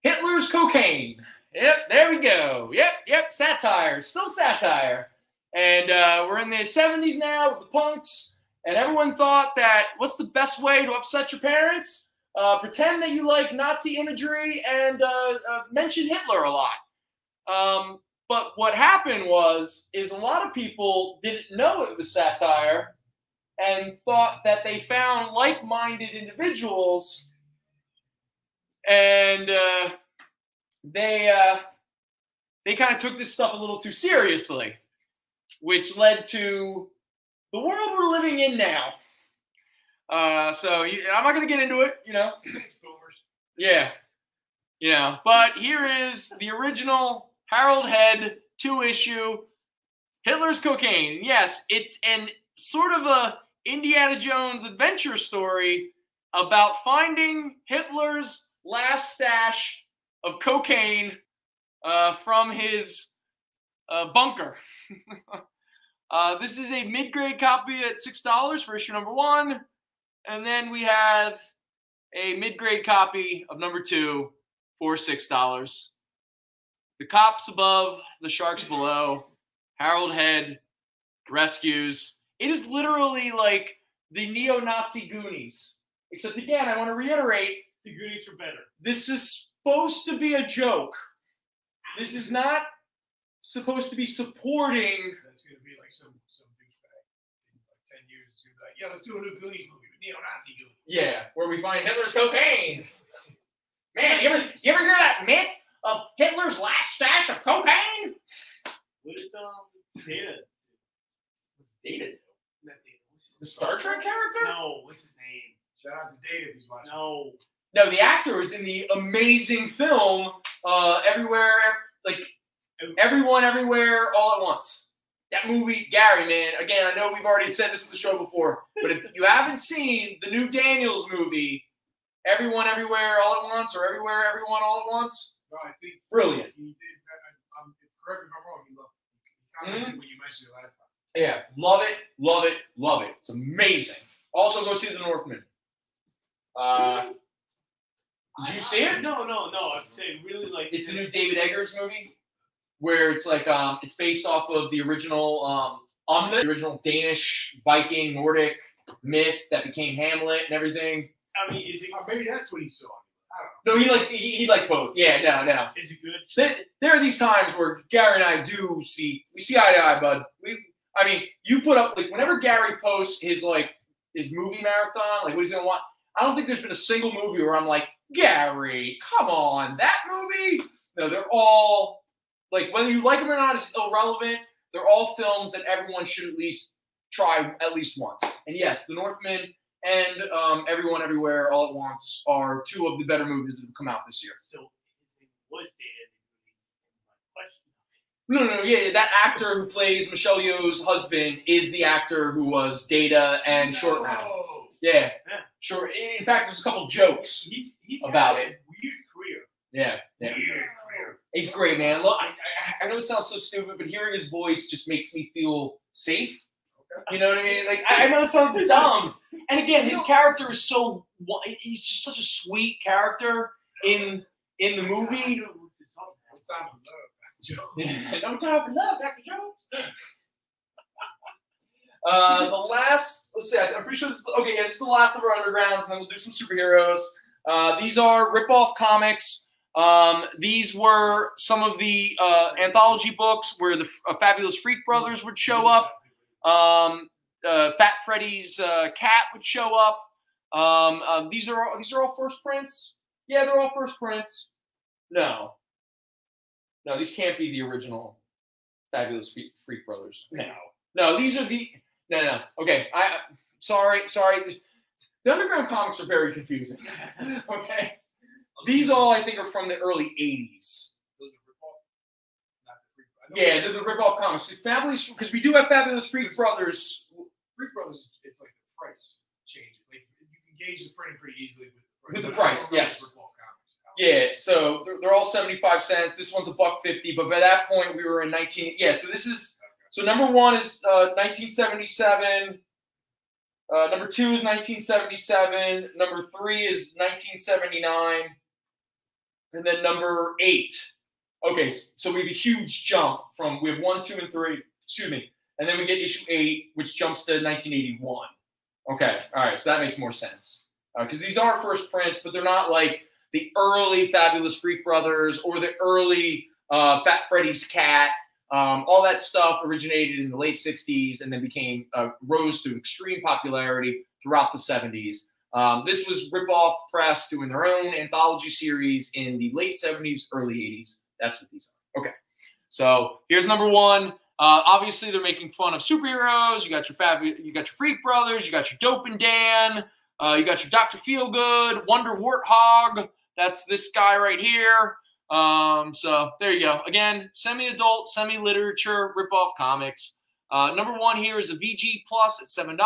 Hitler's Cocaine. Yep, there we go. Yep, satire. Still satire. And we're in the 70s now with the punks, and everyone thought that what's the best way to upset your parents? Pretend that you like Nazi imagery and mention Hitler a lot. But what happened is a lot of people didn't know it was satire and thought that they found like-minded individuals, and they kind of took this stuff a little too seriously, which led to the world we're living in now. So I'm not going to get into it, you know. Yeah. You know, but here is the original Harold Head 2-issue Hitler's Cocaine. Yes, it's an sort of a Indiana Jones adventure story about finding Hitler's last stash of cocaine from his bunker. This is a mid-grade copy at $6 for issue number 1. And then we have a mid-grade copy of number 2 for $6. The cops above, the sharks below. Harold Head rescues. It is literally like the neo-Nazi Goonies. Except again, I want to reiterate, the Goonies are better. this is supposed to be a joke. This is not supposed to be supporting. That's going to be like some douchebag in like 10 years. It's going to be like, yeah, let's do a new Goonies movie with neo-Nazi Goonies. Yeah, where we find Hitler's cocaine. Man, you ever hear that myth of Hitler's last stash of cocaine? What is Data? What's Data? Not Data. What's his The Star Trek character? No, what's his name? Shout out to Dave if he's watching. No. No, the actor is in the amazing film Everywhere, like Everyone, Everywhere, All at Once. That movie, Gary, man. Again, I know we've already said this in the show before, but if you haven't seen the new Daniels movie, Everyone, Everywhere, All at Once, or Everywhere, Everyone, All at Once, No, I think brilliant. he did. Correct me if I'm wrong. He commented when you mentioned it last time. Yeah, love it, love it, love it. It's amazing. Also, go see The Northman. Did you see it? No. I'm saying really like. It's the new David Eggers movie, where it's like it's based off of the original the original Danish Viking Nordic myth that became Hamlet and everything. I mean, is it? Maybe that's what he saw. I don't know. No, he liked both. Yeah, no. Is it good? There are these times where Gary and I see eye to eye, bud. I mean, you put up like whenever Gary posts his movie marathon, like what he's gonna want. I don't think there's been a single movie where I'm like, Gary, come on, that movie? No, they're all, like, whether you like them or not is irrelevant. They're all films that everyone should at least try at least once. And yes, The Northman and Everyone, Everywhere, All at Once are 2 of the better movies that have come out this year. So, his name was Data. No, yeah, that actor who plays Michelle Yeoh's husband is the actor who was Data and Short Round. Yeah. Sure. In fact, there's a couple jokes He's about had a it. Weird career. Yeah. Weird career. He's great, man. Look, I know it sounds so stupid, but hearing his voice just makes me feel safe. You know what I mean? Like, I know it sounds dumb. And again, his character is he's just such a sweet character in the movie. No time for love, Dr. Jones. The last, let's see, I'm pretty sure this is the last of our undergrounds, and then we'll do some superheroes. These are rip-off comics. These were some of the anthology books where the Fabulous Freak Brothers would show up. Fat Freddy's cat would show up. These are all first prints. Yeah, they're all first prints. No, these can't be the original Fabulous Freak Brothers. No, these are the no. Okay, sorry. The underground comics are very confusing. Okay, these all I think are from the early '80s. Those are rip-off? Not the Freak Brothers. Yeah, they're the rip-off comics. Fabulous, because we do have Fabulous Freak Brothers. Freak Brothers, it's like the price change. Like you can gauge the printing pretty easily with the price. Yes. Yeah, so they're all 75 cents. This one's $1.50, but by that point we were in 19. Yeah, so this is so number 1 is 1977. Number 2 is 1977. Number 3 is 1979, and then number 8. Okay, so we have a huge jump from we have 1, 2, and 3. Excuse me, and then we get issue 8, which jumps to 1981. Okay, all right, so that makes more sense because these are first prints, but they're not like the early Fabulous Freak Brothers or the early Fat Freddy's Cat. All that stuff originated in the late 60s and then became rose to extreme popularity throughout the 70s. This was Rip-Off Press doing their own anthology series in the late 70s, early 80s. That's what these are. Okay, so here's number 1. Obviously, they're making fun of superheroes. You got your Freak Brothers. You got your Dope and Dan. You got your Dr. Feelgood, Wonder Warthog. That's this guy right here. So there you go. Again, semi-adult, semi-literature, rip-off comics. Number 1 here is a VG Plus at $7.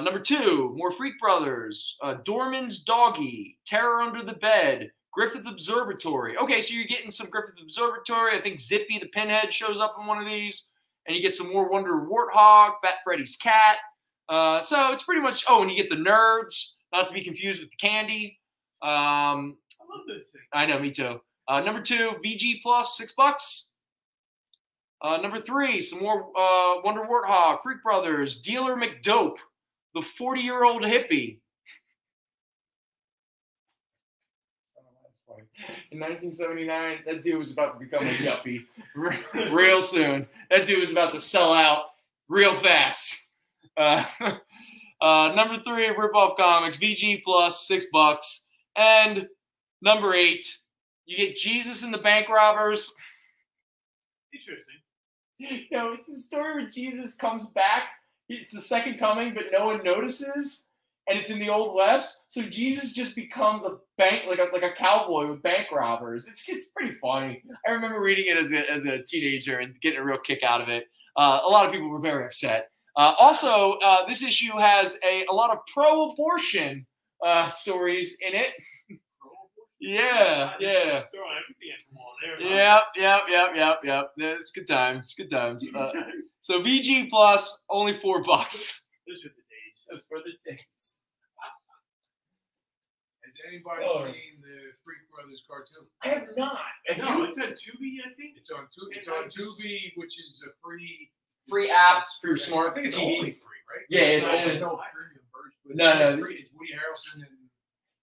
Number 2, more Freak Brothers. Dorman's Doggy, Terror Under the Bed, Griffith Observatory. Okay, so you're getting some Griffith Observatory. I think Zippy the Pinhead shows up in one of these. And you get some more Wonder Warthog, Fat Freddy's Cat. So it's pretty much, and you get the Nerds, not to be confused with the candy. I love this thing. I know, me too. Number 2, VG Plus, $6. Number 3, some more Wonder Warthog, Freak Brothers, Dealer McDope, the 40-year-old hippie. That's funny. In 1979, that dude was about to become a yuppie real soon. That dude was about to sell out real fast. Number 3, Rip-Off Comics, VG Plus, $6. And number 8, you get Jesus and the Bank Robbers. Interesting. It's a story where Jesus comes back. It's the second coming, but no one notices. And it's in the Old West. So Jesus just becomes a bank, like a cowboy with bank robbers. It's pretty funny. I remember reading it as a teenager and getting a real kick out of it. A lot of people were very upset. Also, this issue has a lot of pro-abortion stories in it. Yeah. Throwing everything at the wall there. Yep. It's good times. So VG Plus, only $4. Those are the days. That's for the days. Has anybody seen the Freak Brothers cartoon? I have not. No, it's on Tubi, I think. It's on Tubi, which is a free app for your smart. I think it's only free, right? Yeah, it's only. There's no premium version. No. It's Woody Harrelson and.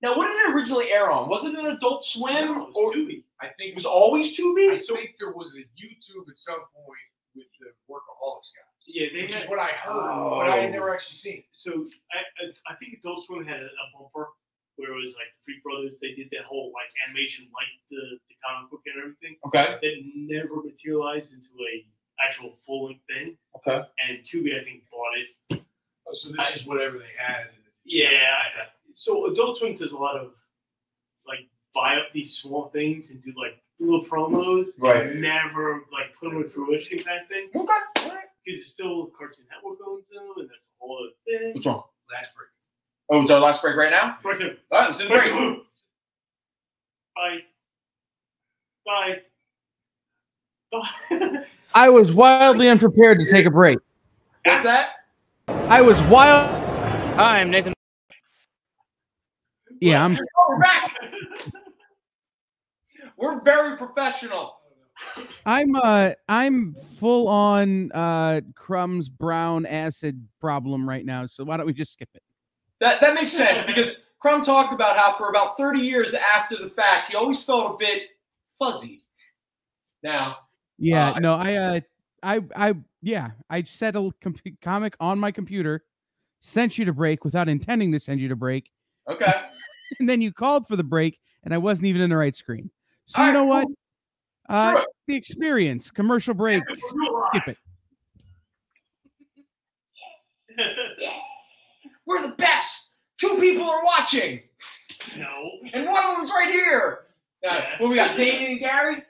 Now, what did it originally air on? Was it an Adult Swim? No, it was Tubi. I think it was always Tubi. I think there was a YouTube at some point with the Workaholics guys. Yeah, which is what I heard, but I had never actually seen it. So I think Adult Swim had a bumper where it was like the Freak Brothers. They did that whole like animation, like the comic book and everything. Okay. That never materialized into a actual full length thing. Okay. And Tubi, I think, bought it. Oh, so this is whatever they had. So Adult Swim does a lot of like buy up these small things and do like little promos, right? And never like put them in fruition kind of thing. Okay. Because it's still Cartoon Network going to, and that's a whole other thing. What's wrong? Last break. Oh, it's our last break right now? Break 2. All right, let's do the break. Bye. I was wildly unprepared to take a break. What's that? I was wild. Hi, I'm Nathan. Yeah, I'm. Oh, we're back. We're very professional. I'm full on Crumb's brown acid problem right now. So why don't we just skip it? That makes sense because Crumb talked about how for about 30 years after the fact, he always felt a bit fuzzy. Now. Yeah. I set a comic on my computer, sent you to break without intending to send you to break. Okay. And then you called for the break, and I wasn't even in the right screen. So you know what? the experience. Commercial break. Skip it. We're the best. 2 people are watching. No. And one of them's right here. What we got, Zane and Gary? We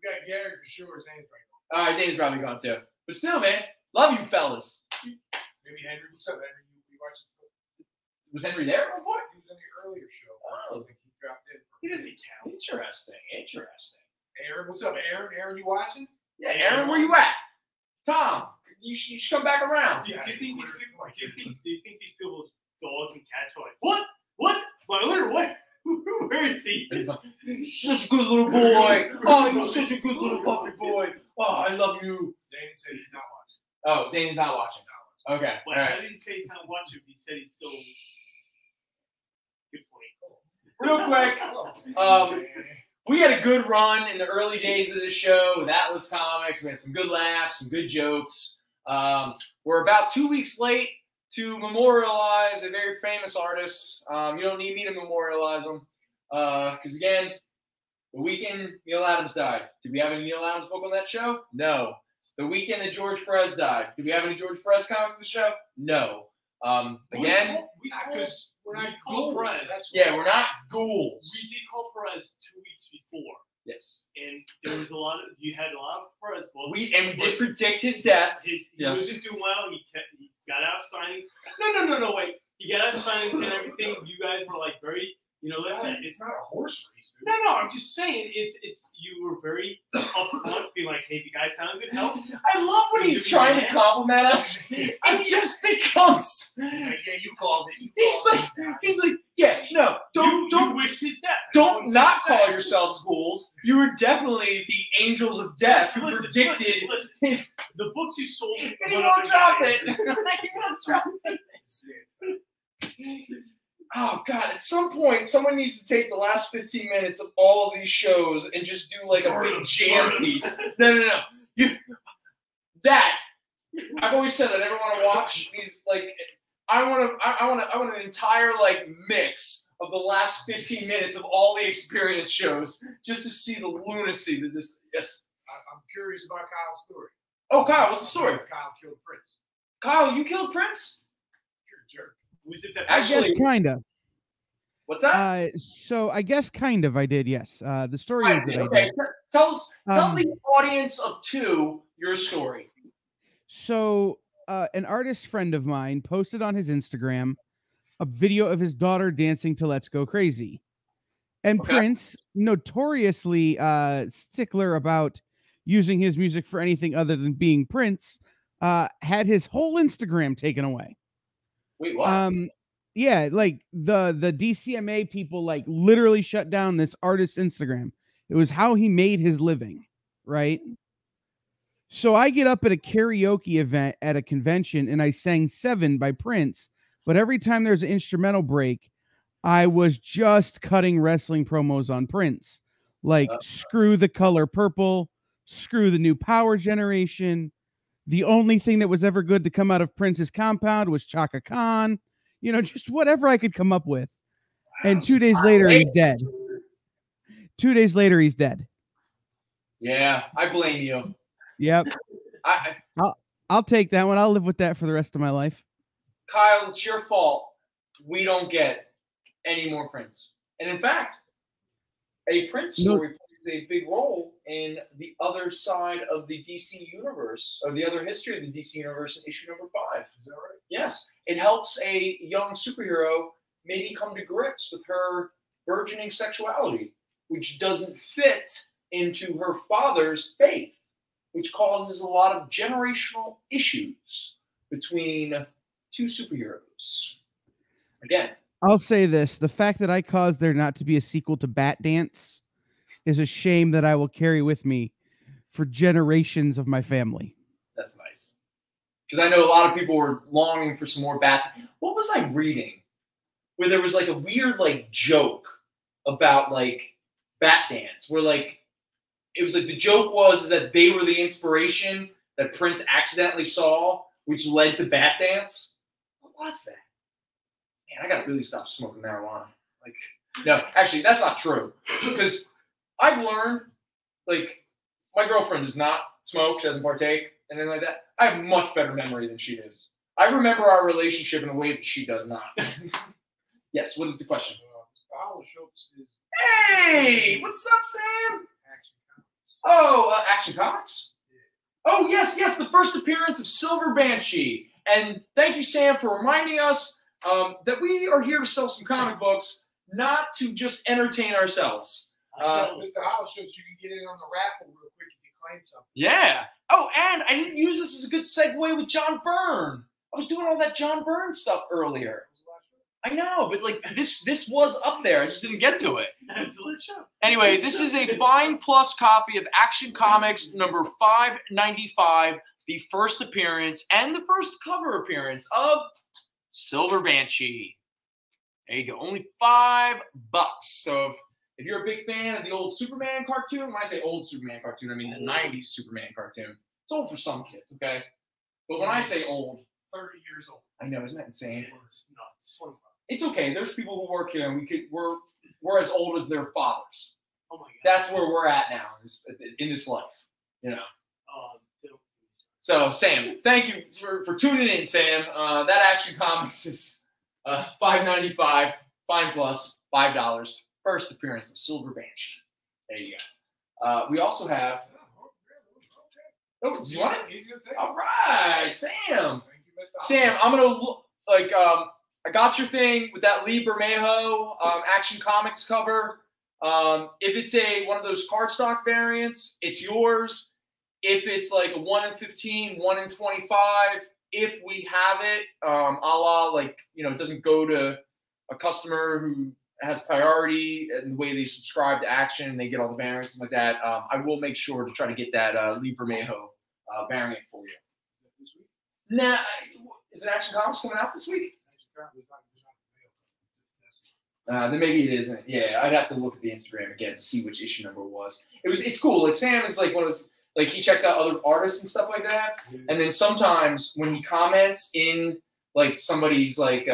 got Gary for sure. Zane's right. All right, Zane's probably gone too. But still, man, love you fellas. Maybe Henry. What's up, Henry? You watching stuff? Was Henry there at one point? He was on the earlier show. Oh. I think he dropped in. He doesn't count. Interesting. Aaron, what's up, Aaron? Aaron, you watching? Yeah, Aaron, where you at? Tom, you should come back around. Do you think these people's dogs and cats are like, what? What? My litter, what? Where is he? Such a good little boy. Oh, you're such a good little puppy boy. Oh, I love you. Zane said he's not watching. Oh, Zane is not watching. Okay. Well, All I right. didn't say he's not watching. He said he's still. Good point. Real quick, we had a good run in the early days of the show with Atlas Comics. We had some good laughs, some good jokes. We're about 2 weeks late to memorialize a very famous artist. You don't need me to memorialize him. Because, again, the weekend Neil Adams died. Did we have any Neil Adams book on that show? No. The weekend that George Perez died. Did we have any George Perez comics on the show? No. Again, Because we're not called ghouls. Perez. That's yeah, we're not ghouls. We did call Perez 2 weeks before, Yes. and there was you had a lot of Perez books. We did predict his death. He Yes. wasn't doing well. He got out signings. No, wait. He got out signings and everything. You guys were like very, listen. It's not a horse race, dude. No, I'm just saying it's you were very upfront, being like, hey, the guy sounded good help. I love when he's trying to compliment us. It just becomes. He's like, yeah, you called it. He's like, yeah, no, don't you wish his death. don't not call yourselves ghouls. You were definitely the angels of death who predicted listen. his. The books you sold. And he won't drop it. He won't drop it. Oh God! At some point, someone needs to take the last 15 minutes of all of these shows and just do like a big jam piece. No. I've always said I never want to watch these. Like, I want an entire like mix of the last 15 minutes of all the experience shows just to see the lunacy that this. Yes. I'm curious about Kyle's story. Oh, Kyle, what's the story? Kyle killed Prince. Kyle, you killed Prince? You're a jerk. Was it that? I guess kind of. What's that? So I guess kind of I did, yes. The story is that I okay. did. Tell the audience of 2 your story. So an artist friend of mine posted on his Instagram a video of his daughter dancing to Let's Go Crazy. And Okay. Prince, notoriously stickler about using his music for anything other than being Prince, had his whole Instagram taken away. Wait, what? Yeah, like the DCMA people like literally shut down this artist's Instagram. It was how he made his living, right? So I get up at a karaoke event at a convention and I sang 7 by Prince, but every time there's an instrumental break, I was just cutting wrestling promos on Prince. Like screw the color purple, screw the new power generation. The only thing that was ever good to come out of Prince's compound was Chaka Khan. Just whatever I could come up with. And 2 days later, he's dead. 2 days later, he's dead. Yeah, I blame you. Yep. I'll take that one. I'll live with that for the rest of my life. Kyle, it's your fault. We don't get any more Prince. And in fact, a Prince story plays a big role in the other side of the DC universe, or the other history of the DC universe in issue number 5. Is that right? Yes. It helps a young superhero maybe come to grips with her burgeoning sexuality, which doesn't fit into her father's faith, which causes a lot of generational issues between 2 superheroes. Again, I'll say this. The fact that I caused there not to be a sequel to Bat Dance is a shame that I will carry with me for generations of my family. that's nice. Because I know a lot of people were longing for some more Bat. What was I reading? Where there was like a weird like joke about like Bat Dance, where like it was like the joke was that they were the inspiration that Prince accidentally saw, which led to Bat Dance. What was that? Man, I gotta really stop smoking marijuana. Like, no, actually, that's not true. Because I've learned, like, my girlfriend does not smoke. She doesn't partake, anything like that. I have much better memory than she does. I remember our relationship in a way that she does not. Yes, what is the question? Hey, what's up, Sam? Oh, Action Comics? Oh, yes, the first appearance of Silver Banshee. And thank you, Sam, for reminding us that we are here to sell some comic books, not to just entertain ourselves. Mr. Hollis shows you can get in on the raffle real quick if you claim something. Yeah. Oh, and I didn't use this as a good segue with John Byrne. I was doing all that John Byrne stuff earlier. I know, but like this was up there. I just didn't get to it. Anyway, this is a Fine Plus copy of Action Comics number 595, the first appearance and the first cover appearance of Silver Banshee. There you go. Only $5. So if you're a big fan of the old Superman cartoon, when I say old Superman cartoon, I mean the 90s Superman cartoon. It's old for some kids, okay? But when I say old, 30 years old. I know, isn't that insane? It's nuts. 25. It's okay. There's people who work here, and we're as old as their fathers. Oh my God. That's where we're at now in this life, you know. So, Sam, thank you for tuning in, Sam. That Action Comics is $5.95, Fine Plus, $5. First appearance of Silver Banshee. There you go. We also have. Oh, do you want it? He's gonna take it. All right, Sam. Thank you, Mr. Sam, I'm gonna look like I got your thing with that Lee Bermejo Action Comics cover. If it's one of those cardstock variants, it's yours. If it's like a 1 in 15, 1 in 25, if we have it, a la like, you know, it doesn't go to a customer who has priority in the way they subscribe to Action and they get all the variants and like that, I will make sure to try to get that Lee Bermejo variant for you. Nah, is it Action Comics coming out this week? Then maybe it isn't. Yeah, I'd have to look at the Instagram again to see which issue number it was. It's cool. Like Sam is like one of those, like he checks out other artists and stuff like that. And then sometimes when he comments in like somebody's like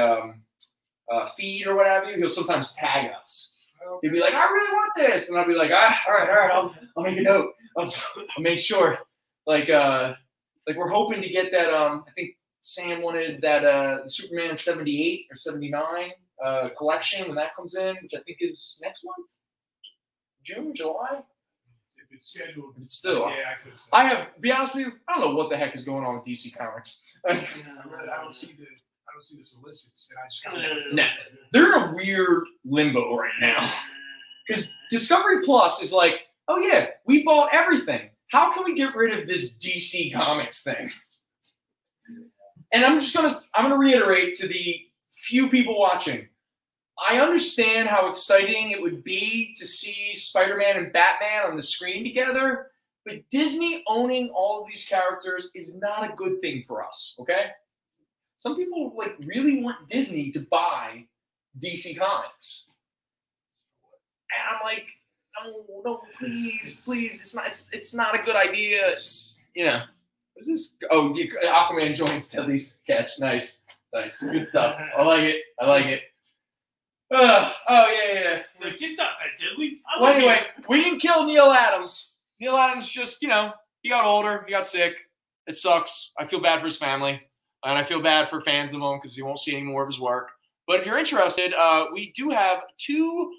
feed or what have you, he'll sometimes tag us. He'll be like, I really want this, and I'll be like, all right, I'll make a note. I'll make sure. Like we're hoping to get that. I think Sam wanted that Superman 78 or 79 collection when that comes in, which I think is next month, June, July. If it's scheduled, it's still. Yeah, I could say. I have. Be honest with you, I don't know what the heck is going on with DC Comics. I don't see the solicits, and I just kind Nah, they're in a weird limbo right now. Because Discovery Plus is like, oh yeah, we bought everything. How can we get rid of this DC Comics thing? And I'm gonna reiterate to the few people watching. I understand how exciting it would be to see Spider-Man and Batman on the screen together, but Disney owning all of these characters is not a good thing for us, okay? Some people like really want Disney to buy DC Comics. And I'm like, no, please, it's not a good idea. It's, you know, what is this? Oh, Aquaman joins Deadly's Catch. Nice, good stuff. I like it. Oh yeah. Like, it's not that deadly. Well, anyway, we didn't kill Neil Adams. Neil Adams just, you know, he got older, he got sick. It sucks. I feel bad for his family, and I feel bad for fans of him because you won't see any more of his work. But if you're interested, we do have 2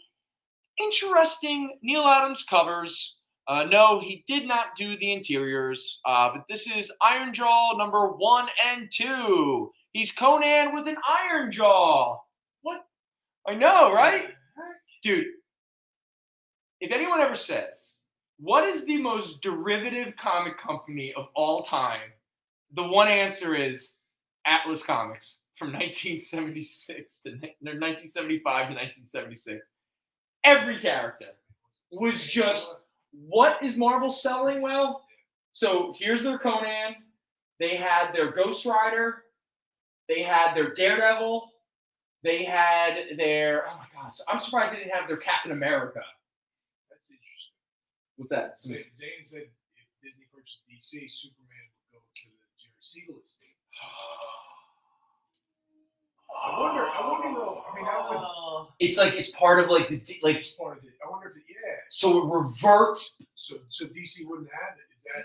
interesting Neil Adams covers. No, he did not do the interiors, but this is Iron Jaw number 1 and 2. He's Conan with an iron jaw. What? I know, right? Dude, if anyone ever says, what is the most derivative comic company of all time? The one answer is Atlas Comics from 1975 to 1976. Every character was just, what is Marvel selling well? So here's their Conan. They had their Ghost Rider. They had their Daredevil. They had their, oh my gosh, I'm surprised they didn't have their Captain America. That's interesting. What's that? Zane said if Disney purchased DC, Superman would go to the Jerry Siegel estate. I wonder though. I mean, that would. It's part of like It's part of it. I wonder if it. Yeah. So it reverts. So DC wouldn't have it. Is that?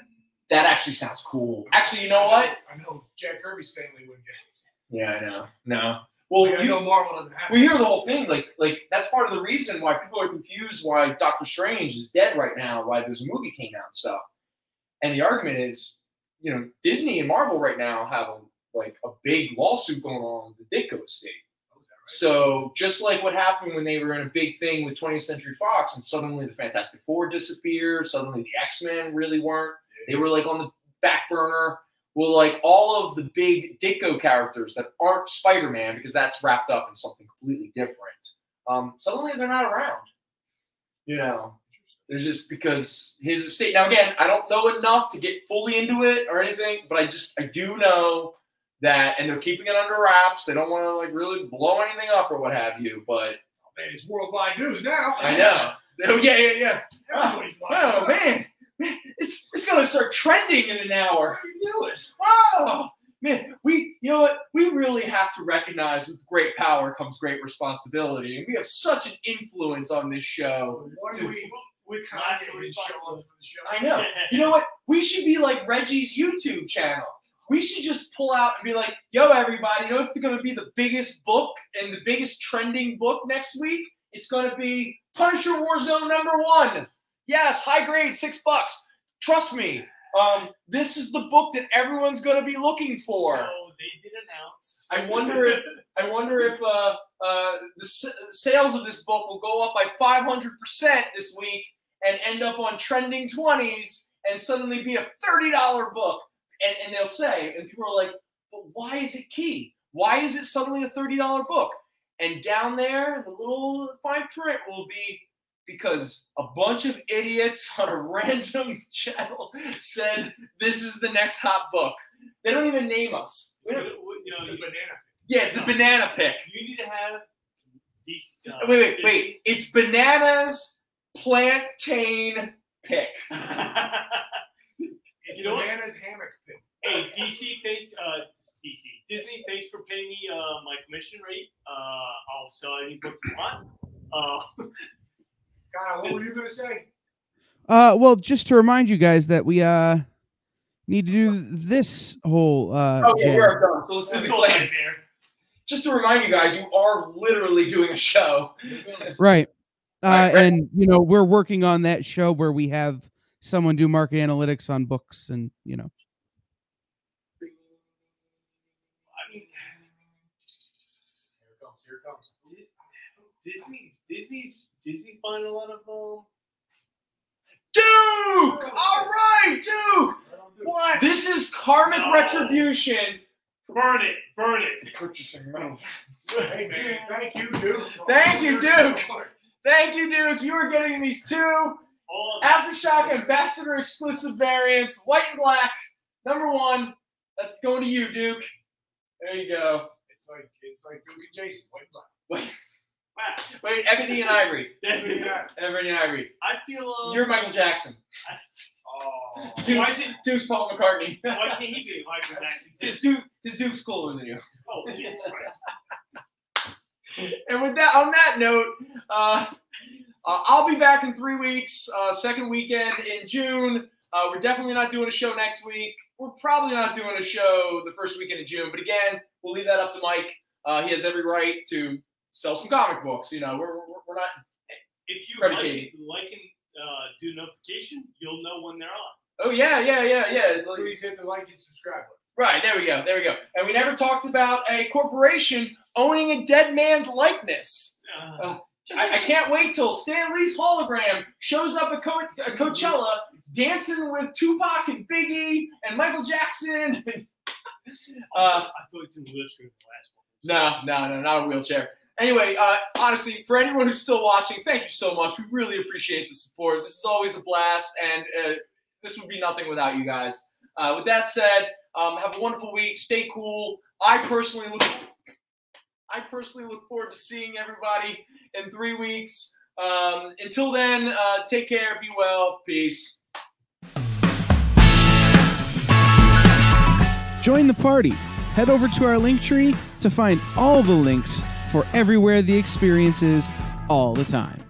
That actually sounds cool. Actually, you know what? I know Jack Kirby's family wouldn't get it. Yeah, I know. No. Well, I know Marvel doesn't have it. We hear the whole thing. Like that's part of the reason why people are confused why Doctor Strange is dead right now. Why there's a movie came out and stuff. And the argument is, you know, Disney and Marvel right now have a big lawsuit going on with the Ditko estate. So just like what happened when they were in a big thing with 20th Century Fox, and suddenly the Fantastic Four disappeared, suddenly the X-Men really weren't. They were like on the back burner. Well, like all of the big Ditko characters that aren't Spider-Man, because that's wrapped up in something completely different. Suddenly they're not around. You know, there's just because his estate. Now again, I don't know enough to get fully into it or anything, but I do know that, and they're keeping it under wraps. They don't want to like really blow anything up or what have you. But man, it's worldwide news now. I know. Oh, yeah. Everybody's oh man, it's gonna start trending in an hour. How do you do it? Oh man, you know what? We really have to recognize with great power comes great responsibility, and we have such an influence on this show. Why do we Kanye show up for the show? I know. You know what? We should be like Reggie's YouTube channel. We should just pull out and be like, yo, everybody, you know what's going to be the biggest book and the biggest trending book next week? It's going to be Punisher Warzone #1. Yes, high grade, $6. Trust me. This is the book that everyone's going to be looking for. So they did announce. I wonder if the sales of this book will go up by 500% this week and end up on trending 20s and suddenly be a $30 book. And they'll say, and people are like, but why is it key? Why is it suddenly a $30 book? And down there, the little fine print will be because a bunch of idiots on a random channel said this is the next hot book. They don't even name us. It's the banana pick. Yeah, it's the banana pick. You need to have these. Wait. It's bananas plantain pick. You know Bananas hammock pick. Hey, Disney, thanks for paying me my commission rate. I'll sell any book you want. Kyle, what were you gonna say? Well, just to remind you guys that we need to do this whole okay, jazz. we're done. So let's do the plan. Just to remind you guys, you are literally doing a show. Right. Right. And you know, we're working on that show where we have someone do market analytics on books, and you know. I mean, Here it comes. Disney find a lot of Duke! All right, Duke! what? This is karmic retribution. Burn it. Hey man, thank you, Duke. Thank you, Duke. Thank you, Duke. You are getting these two Aftershock Ambassador exclusive variants, white and black, #1. That's going to you, Duke. There you go. It's like Duke and Jason, white and black. Wait, Ebony and Ivory. Yeah. Ebony and Ivory. I feel You're Michael Jackson. Oh. Duke's Paul McCartney. Why can't he be Michael Jackson? His Duke's cooler than you. Oh, Jesus Christ. And with that, on that note, I'll be back in 3 weeks, second weekend in June. We're definitely not doing a show next week. We're probably not doing a show the first weekend of June. But again, we'll leave that up to Mike. He has every right to sell some comic books. You know, we're not. If you predicated. like and do notification, you'll know when they're on. Oh yeah. It's like, Please hit the like and subscribe button. right, there we go. And we never talked about a corporation owning a dead man's likeness. I can't wait till Stan Lee's hologram shows up at Coachella dancing with Tupac and Biggie and Michael Jackson. I thought it's in the wheelchair in the last one. No, not a wheelchair. Anyway, honestly, for anyone who's still watching, thank you so much. We really appreciate the support. This is always a blast, and this would be nothing without you guys. With that said, have a wonderful week. Stay cool. I personally look forward to seeing everybody in 3 weeks. Until then, take care. Be well. Peace. Join the party. Head over to our link tree to find all the links for everywhere the experience is all the time.